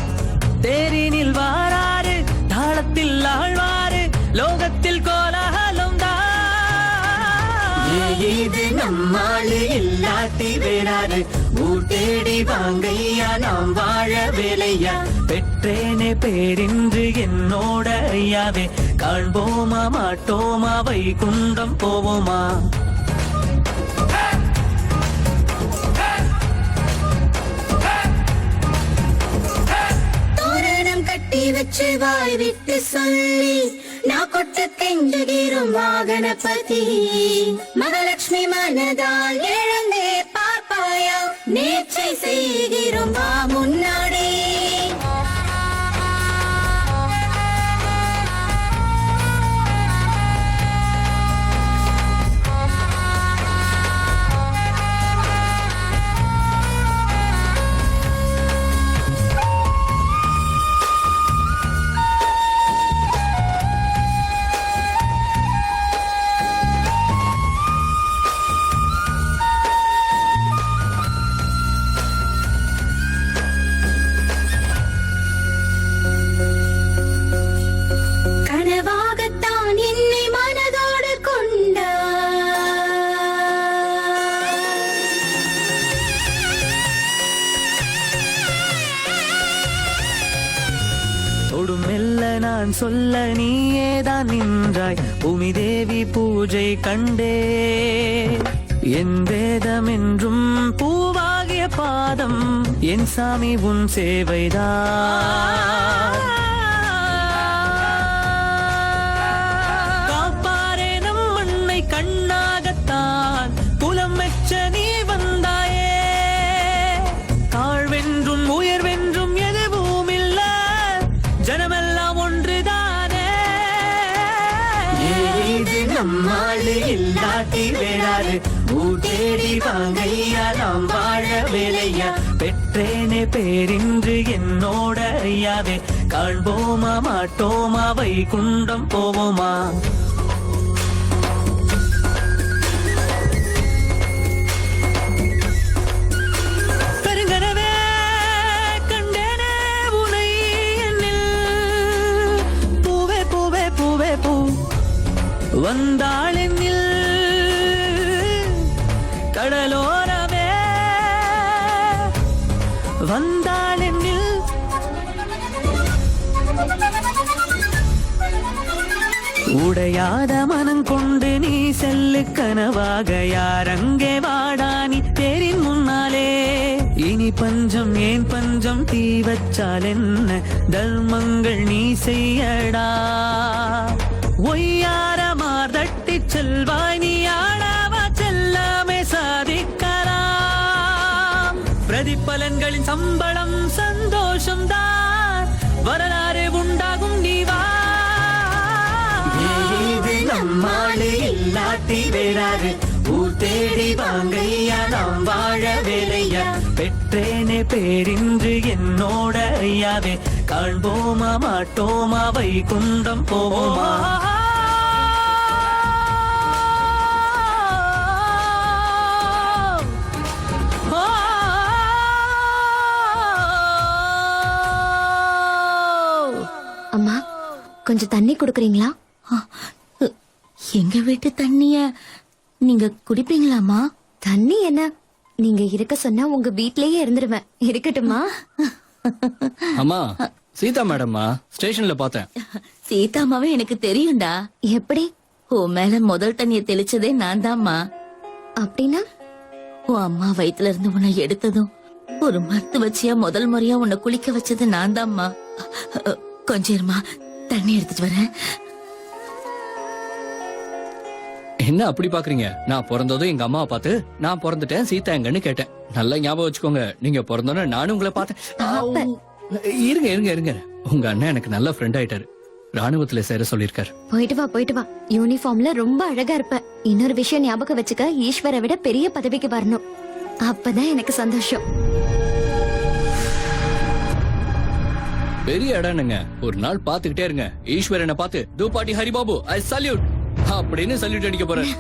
தேரினில் வாராறு, தாளத்தில் ஆழ்வாரு, லோகத்தில் கோலாகலம் தான். இது நம்மாளு இல்லாட்டி வேறாரு, ஊர் தேடி வாங்கையா நாம் வாழ வேலையா. பெற்றேனே பேரின்று என்னோட ஐயாவே, காண்போமா மாட்டோமா வைகுண்டம் போவோமா. தோரணம் கட்டி வச்சு வாய் விட்டு சொல்லி நான் கொட்டு கெஞ்சுகிறோம் வாகனபதி. மகாலட்சுமி மனதால் எழுந்தே பார்ப்பாயா, நேர்ச்சை செய்கிறோம் வா முன்னாடி. கனவாகத்தான் என்னை மனதோடு கொண்டா. தொடும் மெல்ல நான் சொல்ல நீயேதான் நின்றாய், பூமி தேவி பூஜை கண்டே. என் வேதம் என்றும் பூவாகி பற்றிய பாதம் என் சாமி உன் சேவைதான். காப்பாரே நம் மண்ணை கண்ணாகத்தான் குலம் மெச்ச நீ வந்தாயே. தாழ்வென்றும் உயர்வென்றும் எதுவும் இல்ல, ஜனமெல்லாம் ஒன்றுதானே. இது நம்மாடு இல்லாட்டி வேறாரு, ஊர் தேடி வாங்கையா நாம் வாழ வேலையா. பெற்றேனே பேரின்று என்னோட ஐயாவே, காண்போமா மாட்டோமா வைகுண்டம் போவோமா. பெருங்கனவே கண்டேனே உனை என்னில், பூவே பூவே பூவே பூ வந்தாளென்னில். கடலோரவே வந்தாளென்னில். உடையாத மனம் கொண்டு நீ செல்லு கனவாக, யாரங்கே வாடானி தேரின் முன்னாலே. இனி பஞ்சம் ஏன் பஞ்சம், தீ வச்சால் என்ன, தர்மங்கள் நீ செய்யடா. ஒய்யார மார்தட்டி செல்வாய் நீ ஆடாவா, செல்லாமே சாதிக்கலாம். பிரதிபலன்களின் சம்பளம் சந்தோஷம் தான், வரலாறு உண்டாகும் நீவா. நம்மாடு இல்லாட்டி வேறாரு, ஊர் தேடி வாங்கையா நாம் வாழ வேலையா. பெற்றேனே பேரின்று என்னோட ஐயாவே, காண்போமா மாட்டோமா வைகுண்டம் போவோமா. அம்மா, கொஞ்சம் தண்ணி குடுக்கறீங்களா? எங்க வீட்டு தண்ணிய நீங்க குடிப்பீங்களாமா? தண்ணி என்ன, நீங்க இருக்க சொன்னா உங்க வீட்லயே இருந்துருவேன். இருக்கட்டுமா? அம்மா, சீதா மேடம்மா ஸ்டேஷன்ல பார்த்தேன். சீதாமாவே எனக்கு தெரியும்டா. எப்படி? உன் மேல முதல் தண்ணிய தெளிச்சதே நான் தான்மா. அப்படின்னா உன் அம்மா வயித்துல இருந்து உன்னை எடுத்ததும் ஒரு மருத்துவச்சியா முதல் முறையா உன்னை குளிக்க வச்சது நான் தான்மா. கொஞ்சம் இருமா, தண்ணி எடுத்துட்டு வரேன். என்ன அப்படி பாக்குறீங்க? நான் பிறந்ததும் எங்க அம்மாவை பார்த்து நான் பிறந்துட்டேன் சீதா எங்கன்னு கேட்டேன். நல்லா ஞாபகம் வச்சுக்கோங்க, நீங்க பிறந்தோன்னு நானும் உங்களை பார்த்தேன். இருங்க இருங்க இருங்க, உங்க அண்ணன் எனக்கு நல்ல ஃப்ரெண்ட் ஆயிட்டாரு. ராணுவத்துல சேர சொல்லிருக்காரு. போயிட்டு வா போயிட்டு வா. யூனிஃபார்ம்ல ரொம்ப அழகா இருப்ப. இன்னொரு விஷயம் ஞாபகம் வச்சுக்க, ஈஸ்வரை விட பெரிய பதவிக்கு வரணும். அப்பதான் எனக்கு சந்தோஷம். பெரிய இடம்னுங்க. ஒரு நாள் பாத்துக்கிட்டே இருங்க, ஈஸ்வரனை பார்த்து தூபாட்டி ஹரிபாபு ஐ சல்யூட் அப்படின்னு சல்யூட் அடிக்க போறேன்.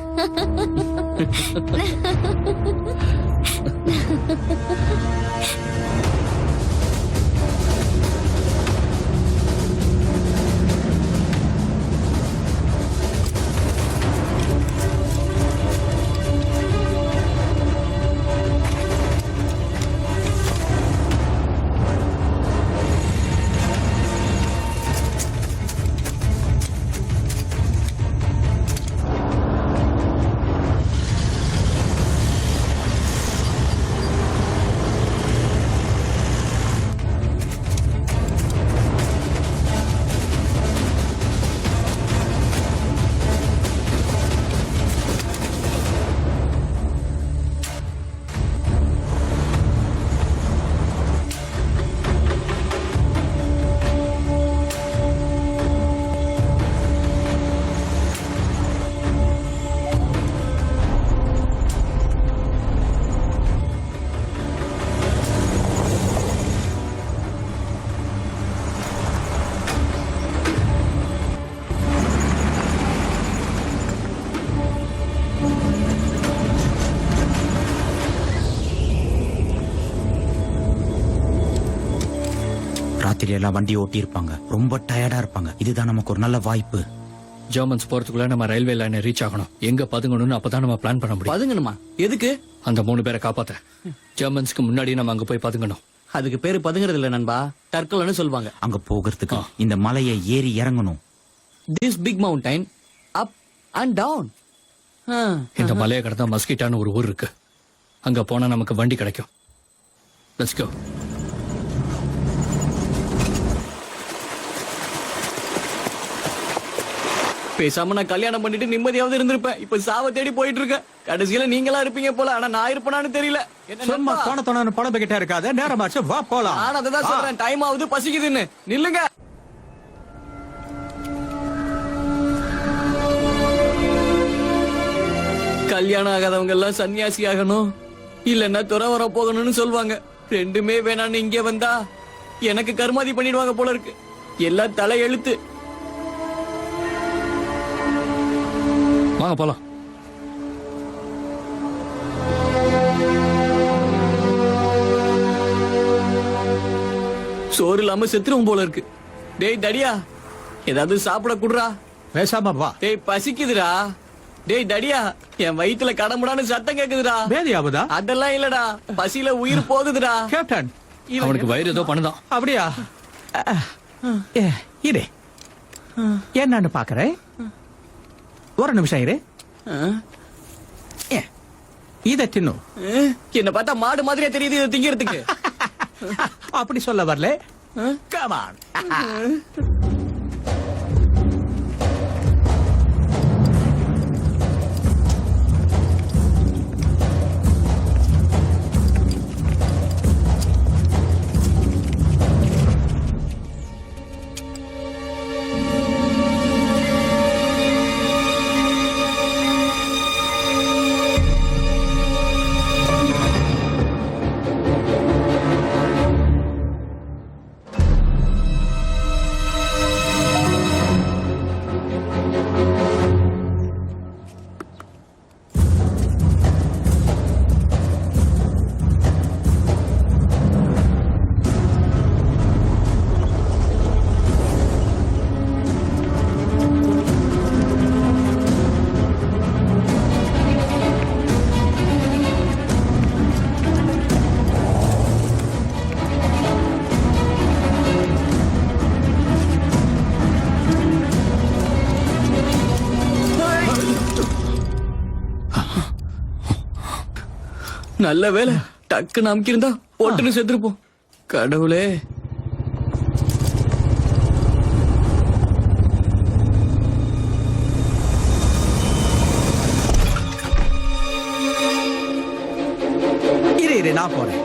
ராத்திரி எல்லாம் வண்டி ஓட்டி இருப்பாங்க, ரொம்ப டயர்டா இருப்பாங்க. இதுதான் நமக்கு ஒரு நல்ல வாய்ப்பு. ஜெர்மன்ஸ் போறதுக்குள்ள நம்ம ரயில்வே லைனை ரீச் ஆகணும். எங்க பதுங்கணும்னு அப்பதான் நம்ம பிளான் பண்ண முடியும். பதுங்கணுமா? எதுக்கு? அந்த 3 பேரை காப்பாத்த. ஜெர்மன்ஸ்க்கு முன்னாடி நம்ம அங்க போய் பதுங்கணும். அதுக்கு பேரு பதுங்கிறது இல்ல நண்பா, டர்க்கல்னு சொல்லுவாங்க. அங்க போகிறதுக்கு இந்த மலையை ஏறி இறங்கணும். This big mountain up and down. இந்த மலையை கடந்தா மஸ்கிட்டான்னு ஒரு ஊர் இருக்கு. அங்க போனா நமக்கு வண்டி கிடைக்கும். Let's go. பேசாம நான் கல்யாணம் பண்ணிட்டு நிம்மதியாவது இருந்திருப்பேன். இப்ப சாவ தேடி போயிட்டு இருக்கேன். கடைசியில நீங்களா இருப்பீங்க போல. ஆனா நான் இருப்பேனான்னு தெரியல. சும்மா தோண புலம்பிக்கிட்டே இருக்காத. நேரமாச்சு, வா போலாம். நான் அதான் சொல்றேன், டைம் ஆகுது, பசிக்குதுன்னு. நில்லுங்க. கல்யாணம் ஆகாதவங்க எல்லாம் சன்னியாசி ஆகணும், இல்லன்னா துறவர போகணும்னு சொல்லுவாங்க. ரெண்டுமே வேணான்னு இங்க வந்தா எனக்கு கர்மாதி பண்ணிடுவாங்க போல இருக்கு. எல்லாம் தலை எழுத்து. வாங்க போலாம். சோறு இல்லாம செத்துருவோம் போல இருக்கு. டேய் தடியா, ஏதாவது சாப்பிட குடுறா. பேசாம வா. டேய் பசிக்குதுடா. டேய் தடியா, என் வயித்துல கடமுடான்னு சத்தம் கேக்குதுடா. பேதியாவதா? அதெல்லாம் இல்லடா, பசியில உயிர் போகுதுடா. கேப்டன், அவனுக்கு வயிறு ஏதோ பண்ணுதான். அப்படியா? இரு, என்னன்னு பாக்குறேன். ஒரு நிமிஷம் இரு. இத தின்னு. என்ன பார்த்தா மாடு மாதிரியே தெரியுது இதை திங்கிறதுக்கு. அப்படி சொல்ல வரல. Come on. நல்ல வேலை, டக்கு நமக்கிருந்தா போட்டுன்னு செத்துருப்போம். கடவுளே. இரு, நான் போறேன்.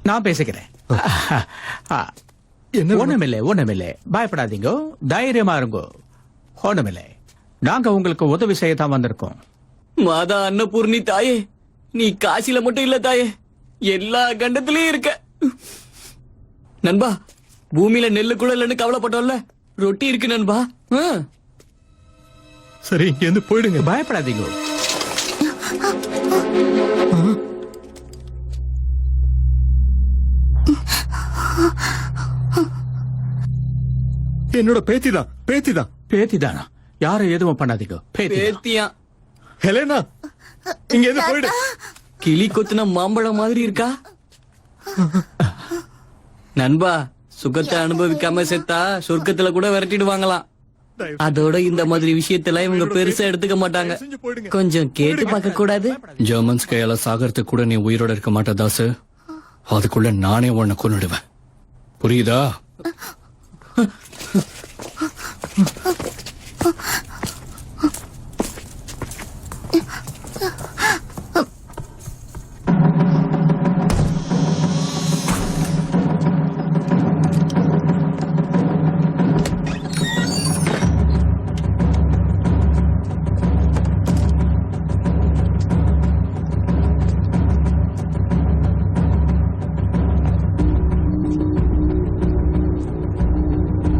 நான் பேசிக்கிறேன். ஒண்ணுமில்லை, பயப்படாதீங்க, தைரியமா இருங்கோ. ஒண்ணுமில்லை, நாங்க உங்களுக்கு உதவி செய்யத்தான் வந்திருக்கோம். மாதா அன்னபூர்ணி தாயே, நீ காசில மட்டும் இல்ல தாயே, எல்லா கண்டத்திலயும் இருக்க. நண்பா, பூமியில நெல்லு கூட இல்லன்னு கவலைப்பட்டோம்ல, ரொட்டி இருக்கு நண்பா. சரி, இங்க இருந்து போயிடுங்க. பயப்படாதீங்க. என்னோட பேத்திதான். யாரும் எதுவும் பண்ணாதீங்க. பேத்தியா? ஹெலேனா, இங்க இருந்து போயிடு. கிளி கொத்துன மாம்பழம் மாதிரி இருக்கா. நண்பா, சுகத்தை அனுபவிக்காம செத்தா சொர்க்கத்துல கூட விரட்டிடுவாங்களாம். அதோட இந்த மாதிரி விஷயத்துல இவங்க பெருசா எடுத்துக்க மாட்டாங்க. கொஞ்சம் கேட்டு பார்க்க கூடாது? ஜெர்மன்ஸ் கையால சாகறதுக்கு கூட நீ உயிரோட இருக்க மாட்ட தாசு. அதுக்குள்ள நானே உன்னை கொன்னுடுவேன், புரியுதா?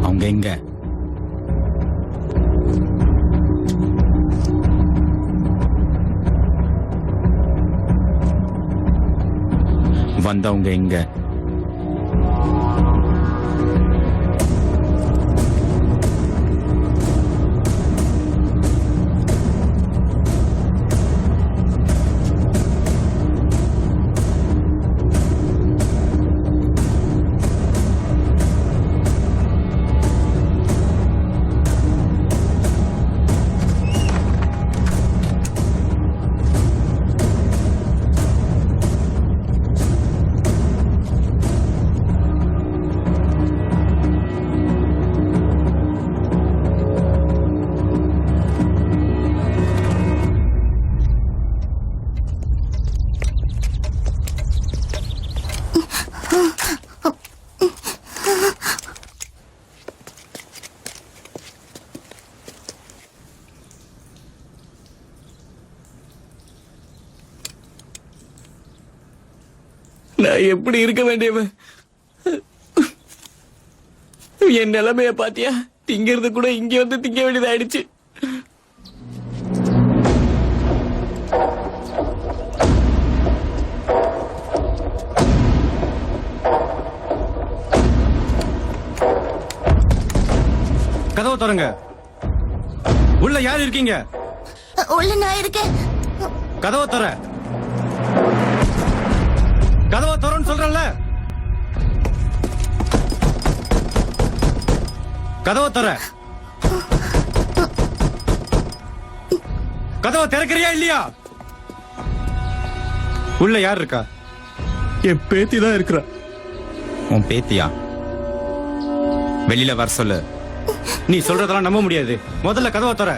அவங்க எங்க? வந்தவங்க எங்க? நான் எப்படி இருக்க வேண்டியவன்? என் நிலைமைய பாத்தியா? திங்கிறது கூட இங்க வந்து திங்க வேண்டியதாயிடுச்சு. கதவை திறங்க. உள்ள யார் இருக்கீங்க? உள்ள நான் இருக்கேன். கதவை திற. கதவை திறன்னு சொல்றேன்ல. கதவை திற. கதவை திறக்கறியா இல்லையா? உள்ள யார் இருக்கா? என் பேத்தி தான் இருக்கிறா. உன் பேத்தியா? வெளியில வர சொல்லு. நீ சொல்றதெல்லாம் நம்ப முடியாது. முதல்ல கதவை திற.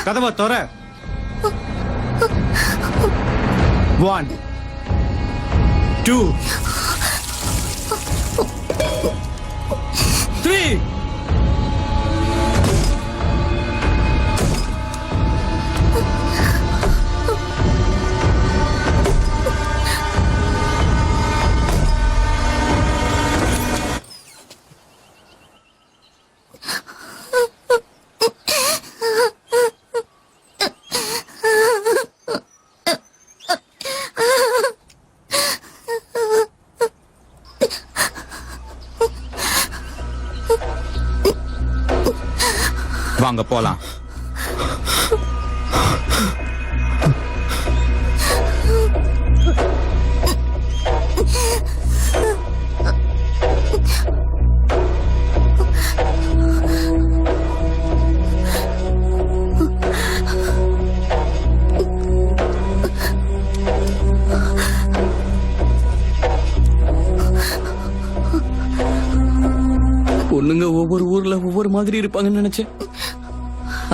கதவை திற. 1 2 3. வாங்க போலாம். பொண்ணுங்க ஒவ்வொரு ஊர்ல ஒவ்வொரு மாதிரி இருப்பாங்கன்னு நினைச்சேன்.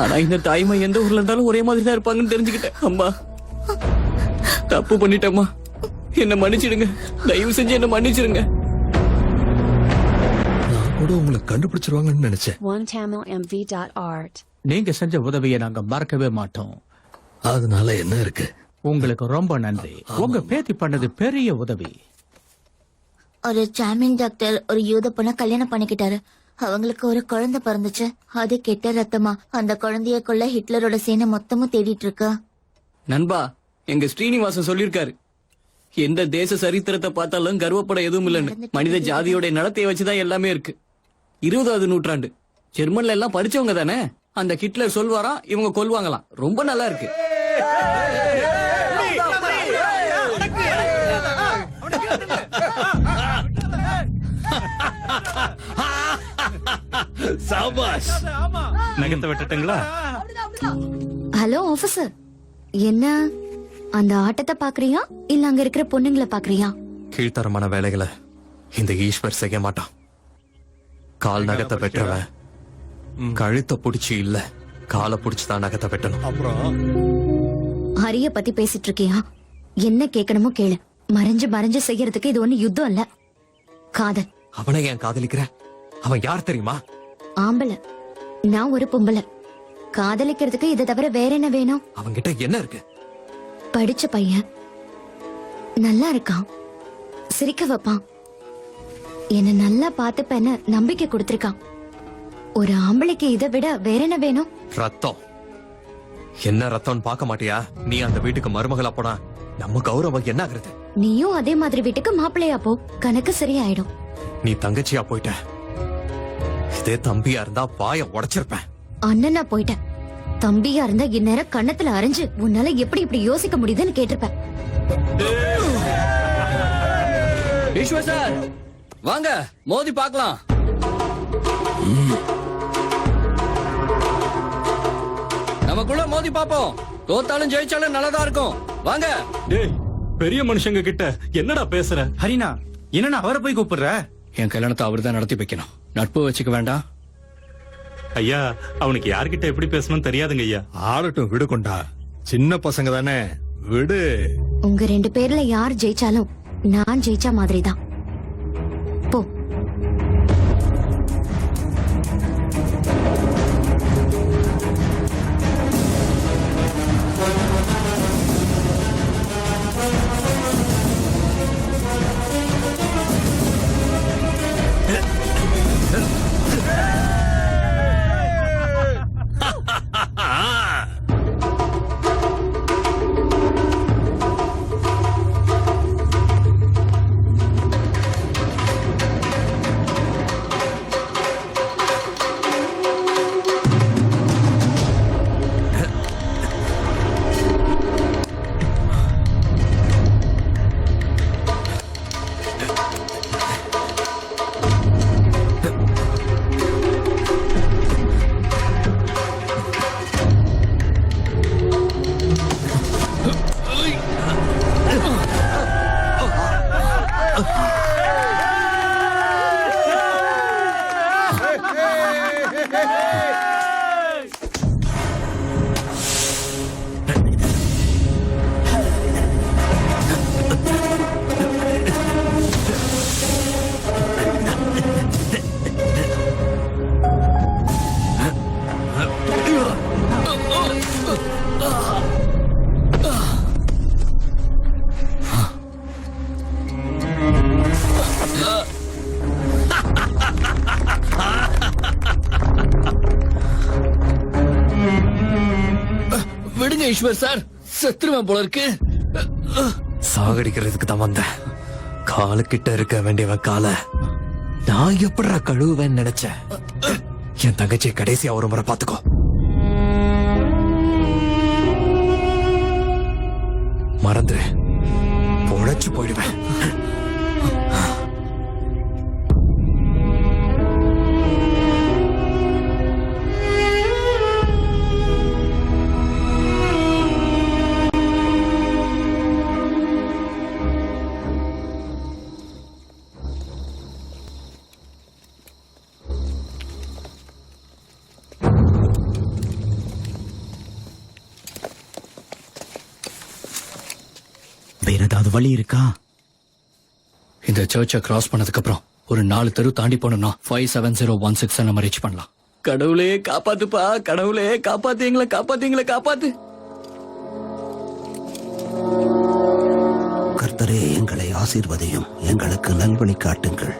ஆனா இந்த தாய்மா எந்த ஊர்ல இருந்தாலும் ஒரே மாதிரி தான் இருப்பாங்கன்னு தெரிஞ்சுக்கிட்டேன். அம்மா, தப்பு பண்ணிட்டேம்மா. என்ன மன்னிச்சிடுங்க. தயவு செஞ்சு என்ன மன்னிச்சிடுங்க. நான் கூட உங்களை கண்டுபிடிச்சிருவாங்கன்னு நினைச்சேன். OneTamilMV.art. நீங்க செஞ்ச உதவியை நாங்க மறக்கவே மாட்டோம். அதனால என்ன இருக்கு? உங்களுக்கு ரொம்ப நன்றி. உங்க பேத்தி பண்ணது பெரிய உதவி. ஒரு ஜாமீன் டாக்டர் ஒரு யூத பொண்ண கல்யாணம் பண்ணிக்கிட்டாரு. அவங்களுக்கு ஒரு குழந்தை பிறந்துச்சு. அது கெட்ட ரத்தமா. அந்த குழந்தைய கொள்ள ஹிட்லரோட சேனை மொத்தமும் தேடிட்டு இருக்கா. நண்பா, எங்க ஸ்ரீனிவாசன் சொல்லிருக்காரு, எந்த தேச சரித்திரத்தை பார்த்தாலும் கர்வப்பட எதுவும் இல்லைன்னு. மனித ஜாதியோட நடத்தைய வச்சுதான் எல்லாமே இருக்கு. 20வது நூற்றாண்டு. ஜெர்மன்ல எல்லாம் படிச்சவங்க தானே. அந்த ஹிட்லர் சொல்வாராம், இவங்க கொல்வாங்களாம். ரொம்ப நல்லா இருக்கு. சாபாஷ். நகத்தை வெட்டட்டுங்களா? ஹலோ ஆபீசர், என்ன அந்த ஆட்டத்தை பாக்குறியா இல்ல அங்க இருக்கிற பொண்ணுங்களை பாக்குறியா? கீழ்த்தரமான வேலைகளை இந்த ஈஸ்வர் செய்ய மாட்டான். கால் நகத்தை வெட்டுறவன் கழுத்தை புடிச்சு இல்ல, காலை புடிச்சுதான் நகத்தை வெட்டணும். ஹரிய பத்தி பேசிட்டு இருக்கியா? என்ன கேட்கணுமோ கேளு. மறைஞ்சு மறைஞ்சு செய்யறதுக்கு இது ஒண்ணு யுத்தம் இல்ல, காதல். அவனை ஏன் காதலிக்கிற? அவன் யார் தெரியுமா? ஆம்பளை, நான் ஒரு பொம்பளை. காதலிக்கிறதுக்கு இதை தவிர வேற என்ன வேணும்? அவன்கிட்ட என்ன இருக்கு? படிச்ச பையன், நல்லா இருக்கான், சிரிக்க வைப்பான், என்ன நல்லா பார்த்துப்பேன்னு நம்பிக்கை கொடுத்திருக்கான். ஒரு ஆம்பளைக்கு இதை விட வேற என்ன வேணும்? ரத்தம். என்ன ரத்தம்னு பார்க்க மாட்டியா? நீ அந்த வீட்டுக்கு மருமகளா போனா நம்ம கௌரவம் என்ன ஆகுறது? நீயும் அதே மாதிரி வீட்டுக்கு மாப்பிள்ளையா போ, கணக்கு சரியாயிடும். நீ தங்கச்சியா போயிட்ட. இதே தம்பியா இருந்தா வாய உடைச்சிருப்பேன். அண்ணனா போயிட்டேன். தம்பியா இருந்தா இந்நேரம் கண்ணத்துல அரைஞ்சு உன்னால எப்படி இப்படி யோசிக்க முடியுதுன்னு கேட்டிருப்பேன். ஈஸ்வர் சார், வாங்க மோதி பார்க்கலாம். நமக்குள்ள மோதி பாப்போம். தோத்தாலும் ஜெயிச்சாலும் நல்லதா இருக்கும். வாங்க. டேய், பெரிய மனுஷங்க கிட்ட என்னடா பேசுற? ஹரினா, என்னன்னா அவரை போய் கூப்பிடுற? என் கல்யாணத்தை அவர்தான் நடத்தி வைக்கணும். நட்பு வச்சுக்க வேண்டாம். ஐயா, அவனுக்கு யார்கிட்ட எப்படி பேசணும் தெரியாதுங்க ஐயா. ஆடட்டும், விடு கொண்டா. சின்ன பசங்க தானே, விடு. உங்க 2 பேர்ல யார் ஜெயிச்சாலும் நான் ஜெயிச்சா மாதிரிதான். போ. ஈஸ்வர் சார் செத்துருவேன் போல இருக்கு. சாகடிக்கிறதுக்கு தான் வந்தேன். காலு கிட்ட இருக்க வேண்டியவன் காலை நான் எப்படிடா கழுவுவேன்னு நினைச்சேன். என் தங்கச்சியை கடைசியா ஒரு முறை பாத்துக்கோ. மறந்துரு, பொழைச்சு போயிடுவேன். வேற ஏதாவது வழி இருக்கா? இந்த சர்ச்சை கிராஸ் பண்ணதுக்கு அப்புறம் ஒரு 4 தெரு தாண்டி போனோம்னா 57016 நம்ம ரீச் பண்ணலாம். கடவுளே காப்பாத்துப்பா, கடவுளே காப்பாத்து, எங்களை காப்பாத்து, எங்களை காப்பாத்து. கர்த்தரே எங்களை ஆசீர்வதியும், எங்களுக்கு நல்வழி காட்டுங்கள்.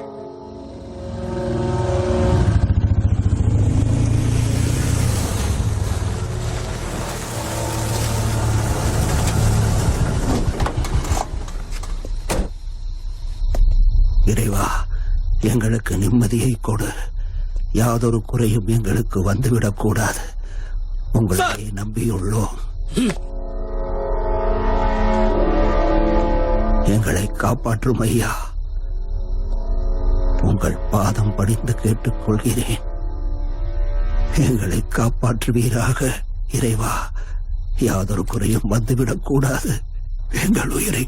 இறைவா, எங்களுக்கு நிம்மதியை கொடு. யாதொரு குறையும் எங்களுக்கு வந்துவிடக் கூடாது. உங்களை நம்பியுள்ளோம். எங்களை காப்பாற்றும் ஐயா. உங்கள் பாதம் படிந்து கேட்டுக்கொள்கிறேன். எங்களை காப்பாற்றுவீராக இறைவா. யாதொரு குறையும் வந்துவிடக் கூடாது. எங்கள் உயிரை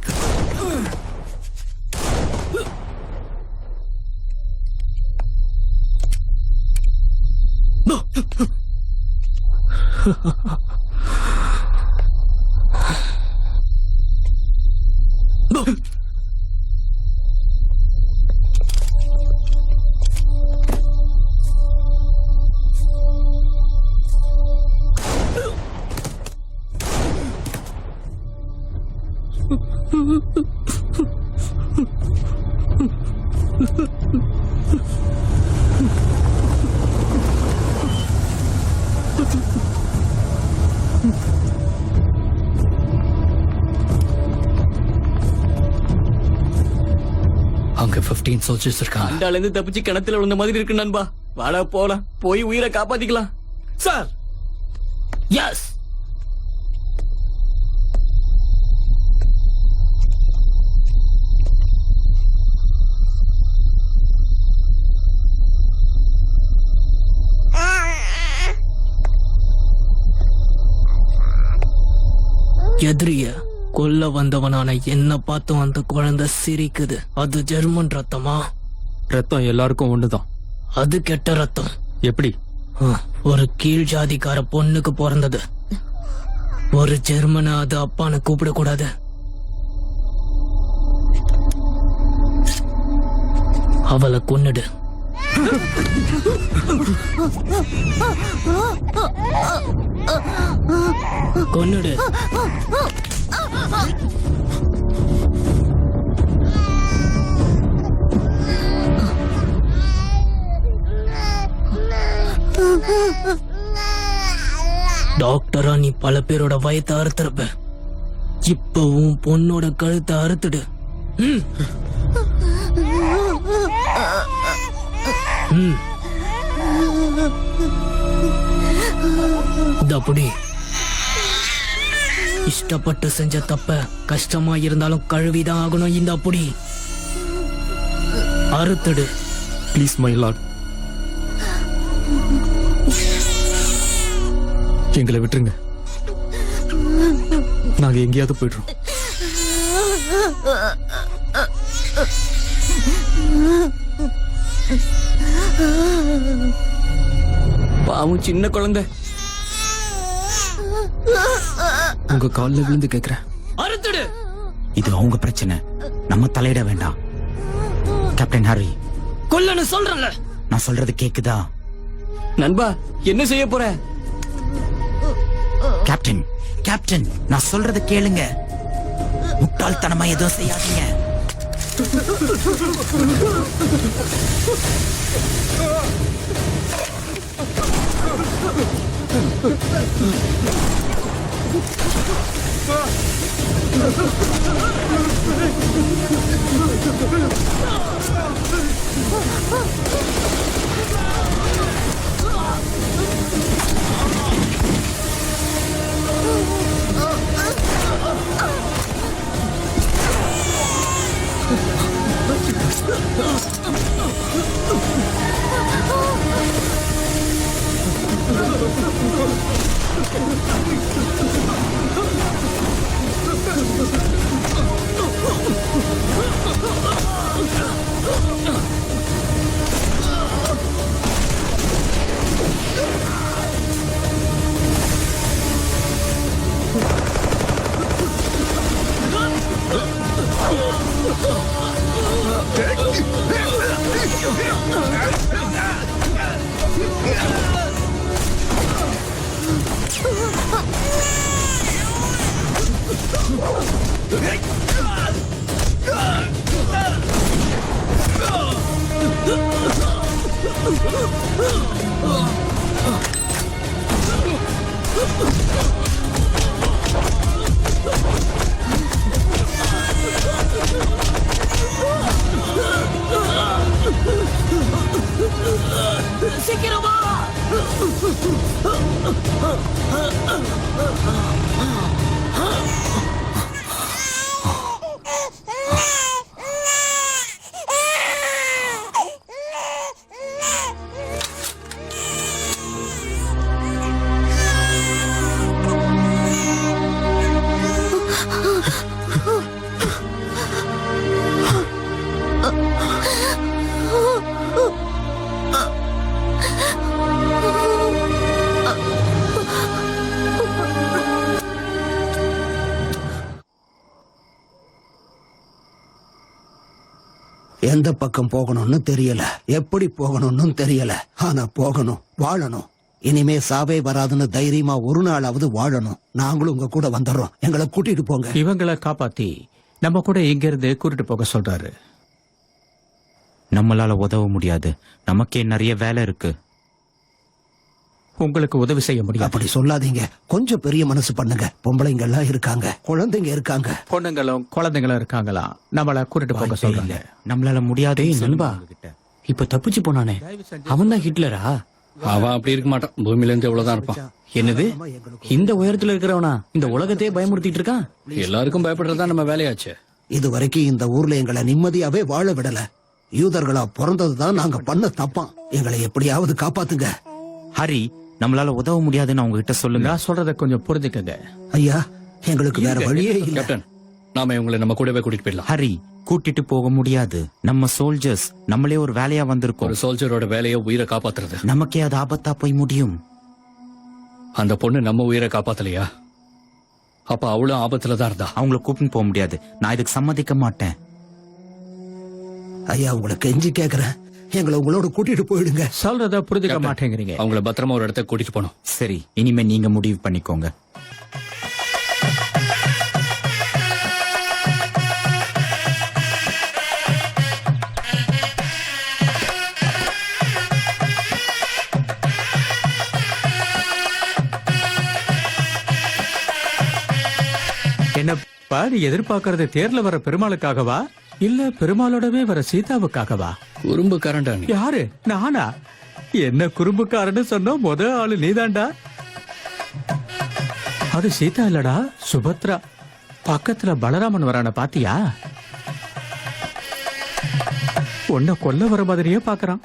அங்க 15 சோல்ஜர்ஸ் இருக்காங்க. அண்டால இருந்து தப்பிச்சு கிணத்துல விழுந்த மாதிரி இருக்கு நண்பா. வாடா போலாம், போய் உயிரை காப்பாத்திக்கலாம். Sir, S. எதிரிய கொல்ல வந்தவனான என்ன பார்த்தும் அந்த குழந்தை சிரிக்குது. அது ஜெர்மன் ரத்தமா? ரத்தம் எல்லாருக்கும் ஒண்ணுதான். அது கெட்ட ரத்தம். எப்படி? ஒரு கீழ் ஜாதிக்கார பொண்ணுக்கு பிறந்தது. ஒரு ஜெர்மனை அது அப்பான்னு கூப்பிட கூடாது. அவளை கொன்னுடு. கொன்னுடு. டாக்டரா நீ பல பேரோட வயத்தை அறுத்திருப்ப. இப்ப உன் பொண்ணோட கழுத்தை அறுத்துடு. அப்படி இஷ்டப்பட்டு செஞ்ச தப்ப கஷ்டமா இருந்தாலும் கழுவிதான் ஆகணும். இந்த அப்படி அறுத்துடு. ப்ளீஸ் மை லார்ட், எங்களை விட்டுருங்க. நாங்க எங்கேயாவது போயிடுறோம். பாவம் சின்ன குழந்தை. உங்க காலில் விழுந்து கேக்குறேன், அறுத்துடு. இது அவங்க பிரச்சனை, நம்ம தலையிட வேண்டாம். கேப்டன் ஹாரி, கொல்லன்னு சொல்றல. நான் சொல்றது கேக்குதா? நண்பா, என்ன செய்ய போற? கேப்டன், கேப்டன், நான் சொல்றது கேளுங்க. முட்டாள்தனமா எதுவும் செய்யாதீங்க. சீக்கிரமா எந்த பக்கம் போகணும்னு தெரியல, எப்படி போகணும்னு தெரியல. ஆனா போகணும், வாழணும். இனிமே சாவே வராதுன்னு தைரியமா ஒரு நாளாவது வாழணும். நாங்களும் உங்க கூட வந்துடுறோம், எங்களை கூட்டிட்டு போங்க. இவங்களை காப்பாத்தி நம்ம கூட இங்க இருந்து கூட்டிட்டு போக சொல்றாரு. நம்மளால உதவ முடியாது, நமக்கே நிறைய வேலை இருக்கு. உங்களுக்கு உதவி செய்ய முடியும். அப்படி சொல்லாதீங்க, கொஞ்சம் பெரிய மனசு பண்ணுங்க. பொம்பளைங்க எல்லாம் இருக்காங்க, குழந்தைங்க இருக்காங்க. பொண்ணுங்களும் குழந்தைங்களும் இருக்காங்களா? நம்மள கூட்டிட்டு போக சொல்றாங்க. நம்மளால முடியாதே. நண்பா, இப்ப தப்பிச்சு போனானே அவன் தான் ஹிட்லரா? அவன் அப்படி இருக்க மாட்டான். பூமியில இருந்து எவ்வளவுதான் இருப்பான். என்னது, இந்த உயரத்துல இருக்கிறவனா இந்த உலகத்தையே பயமுறுத்திட்டு இருக்கான்? எல்லாருக்கும் பயப்படுறதா நம்ம வேலையாச்சு. இது வரைக்கும் இந்த ஊர்ல எங்களை நிம்மதியாவே வாழ விடல. யூதர்களா பிறந்ததுதான் நாங்க பண்ண தப்பான். எங்களை எப்படியாவது காப்பாத்துங்க. ஹரி, நம்மளால உதவ முடியாதுன்னு அவங்க கிட்ட சொல்லுங்க. நான் சொல்றத கொஞ்சம் புரிஞ்சுக்கங்க. ஐயா, எங்களுக்கு வேற வழியே இல்ல. கேப்டன், நாம இவங்களை நம்ம கூடவே கூட்டிட்டு போயிடலாம். ஹரி, கூட்டிட்டு போக முடியாது. நம்ம சோல்ஜர்ஸ், நம்மளே ஒரு வேலையா வந்திருக்கோம். ஒரு சோல்ஜரோட வேலையை உயிரை காப்பாத்துறது. நமக்கே அது ஆபத்தா போய் முடியும். அந்த பொண்ணு நம்ம உயிரை காப்பாத்தலையா? அப்ப அவளும் ஆபத்துல தான் இருந்தா. அவங்கள கூப்பிட்டு போக முடியாது. நான் இதுக்கு சம்மதிக்க மாட்டேன். ஐயா, உங்களை கெஞ்சி கேக்குறேன், எங்களை உங்களோட கூட்டிட்டு போயிடுங்க. சொல்றத புரிஞ்சுக்க மாட்டேங்கிறீங்க. அவங்கள பத்திரமா ஒரு இடத்த கூட்டிட்டு போனோம். சரி, இனிமே நீங்க முடிவு பண்ணிக்கோங்க. என்ன பாடி எதிர்பார்க்கறது தேர்ல வர பெருமாளுக்காகவா இல்ல பெருமாளோடவே வர சீதாவுக்காகவா? குறும்புக்காரன்டா நீ. யாரு, நானா? என்ன குறும்புக்காரன்னு சொன்ன முத ஆளு நீதான்டா. அது சீதா இல்லடா, சுபத்ரா. பக்கத்துல பலராமன் வரான பாத்தியா? உன்னை கொல்ல வர மாதிரியே பாக்குறான்.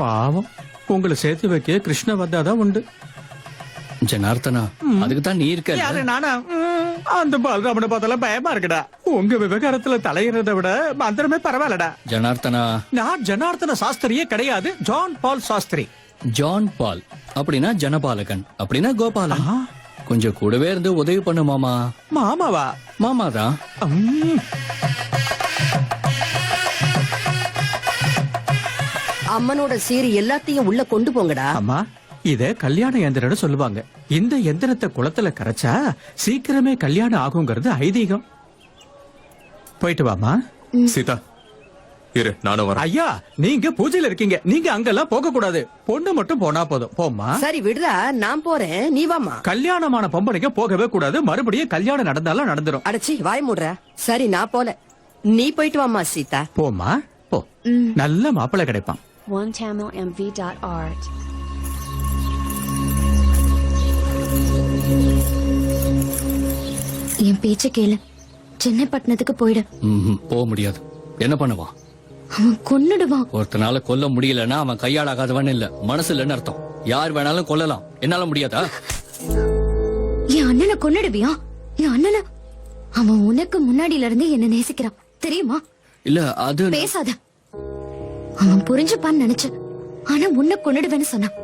பாவம், உங்களை சேர்த்து வைக்க கிருஷ்ண வந்தாதான் உண்டு. ஜனார்த்தனா, அதுக்கு தான் நீ இருக்க. யாரு, நானா? அந்த பலராமனை பார்த்தாலும் பயமா இருக்குடா. உங்க விவகாரத்துல தலையிறதை விட மந்திரமே பரவாயில்லடா. ஜனார்த்தனா, நான் ஜனார்த்தன சாஸ்திரியே கிடையாது, John Paul Shastri. John Paul அப்படின்னா ஜனபாலகன், அப்படின்னா கோபாலன். கொஞ்சம் கூடவே இருந்து உதவி பண்ணு மாமா. மாமாவா? மாமாதான். அம்மனோட சீரி எல்லாத்தையும் உள்ள கொண்டு போங்கடா. அம்மா, இத கல்யாண எந்திரன்னு சொல்லுவாங்க. இந்த எந்திரத்தை குளத்துல கரைச்சா சீக்கிரமே கல்யாணம் ஆகுங்கிறது ஐதீகம். போயிட்டு வாமா. சீதா, இரு நானும் வரேன். ஐயா நீங்க பூஜையில இருக்கீங்க, நீங்க அங்கெல்லாம் போக கூடாது. பொண்ணு மட்டும் போனா போதும். போம்மா. சரி விடுடா, நான் போறேன், நீ வாமா. கல்யாணமான பொம்பளைங்க போகவே கூடாது. மறுபடியும் கல்யாணம் நடந்தாலும் நடந்துரும். அடச்சி வாய் மூடுற. சரி நான் போல, நீ போயிட்டு வாமா சீதா. போம்மா போ, நல்ல மாப்பிள்ளை கிடைப்பான். OneTamilMV.art. என் பேச்ச கேளு, சென்னை பட்டணத்துக்கு போயிடு. போக முடியாது. என்ன பண்ணுவான்? அவன் கொன்னுடுவான். ஒருத்தனால கொல்ல முடியலன்னா அவன் கையாளாகாதவன் இல்ல, மனசு இல்லைன்னு அர்த்தம். யார் வேணாலும் கொல்லலாம், என்னால முடியாதா? என் அண்ணனை கொன்னுடுவியா? என் அண்ணனை? அவன் உனக்கு முன்னாடில இருந்து என்ன நேசிக்கிறான் தெரியுமா? இல்ல அது பேசாத. அவன் புரிஞ்சுப்பான்னு நினைச்சேன், ஆனா உன்னை கொன்னுடுவேன்னு சொன்னான்.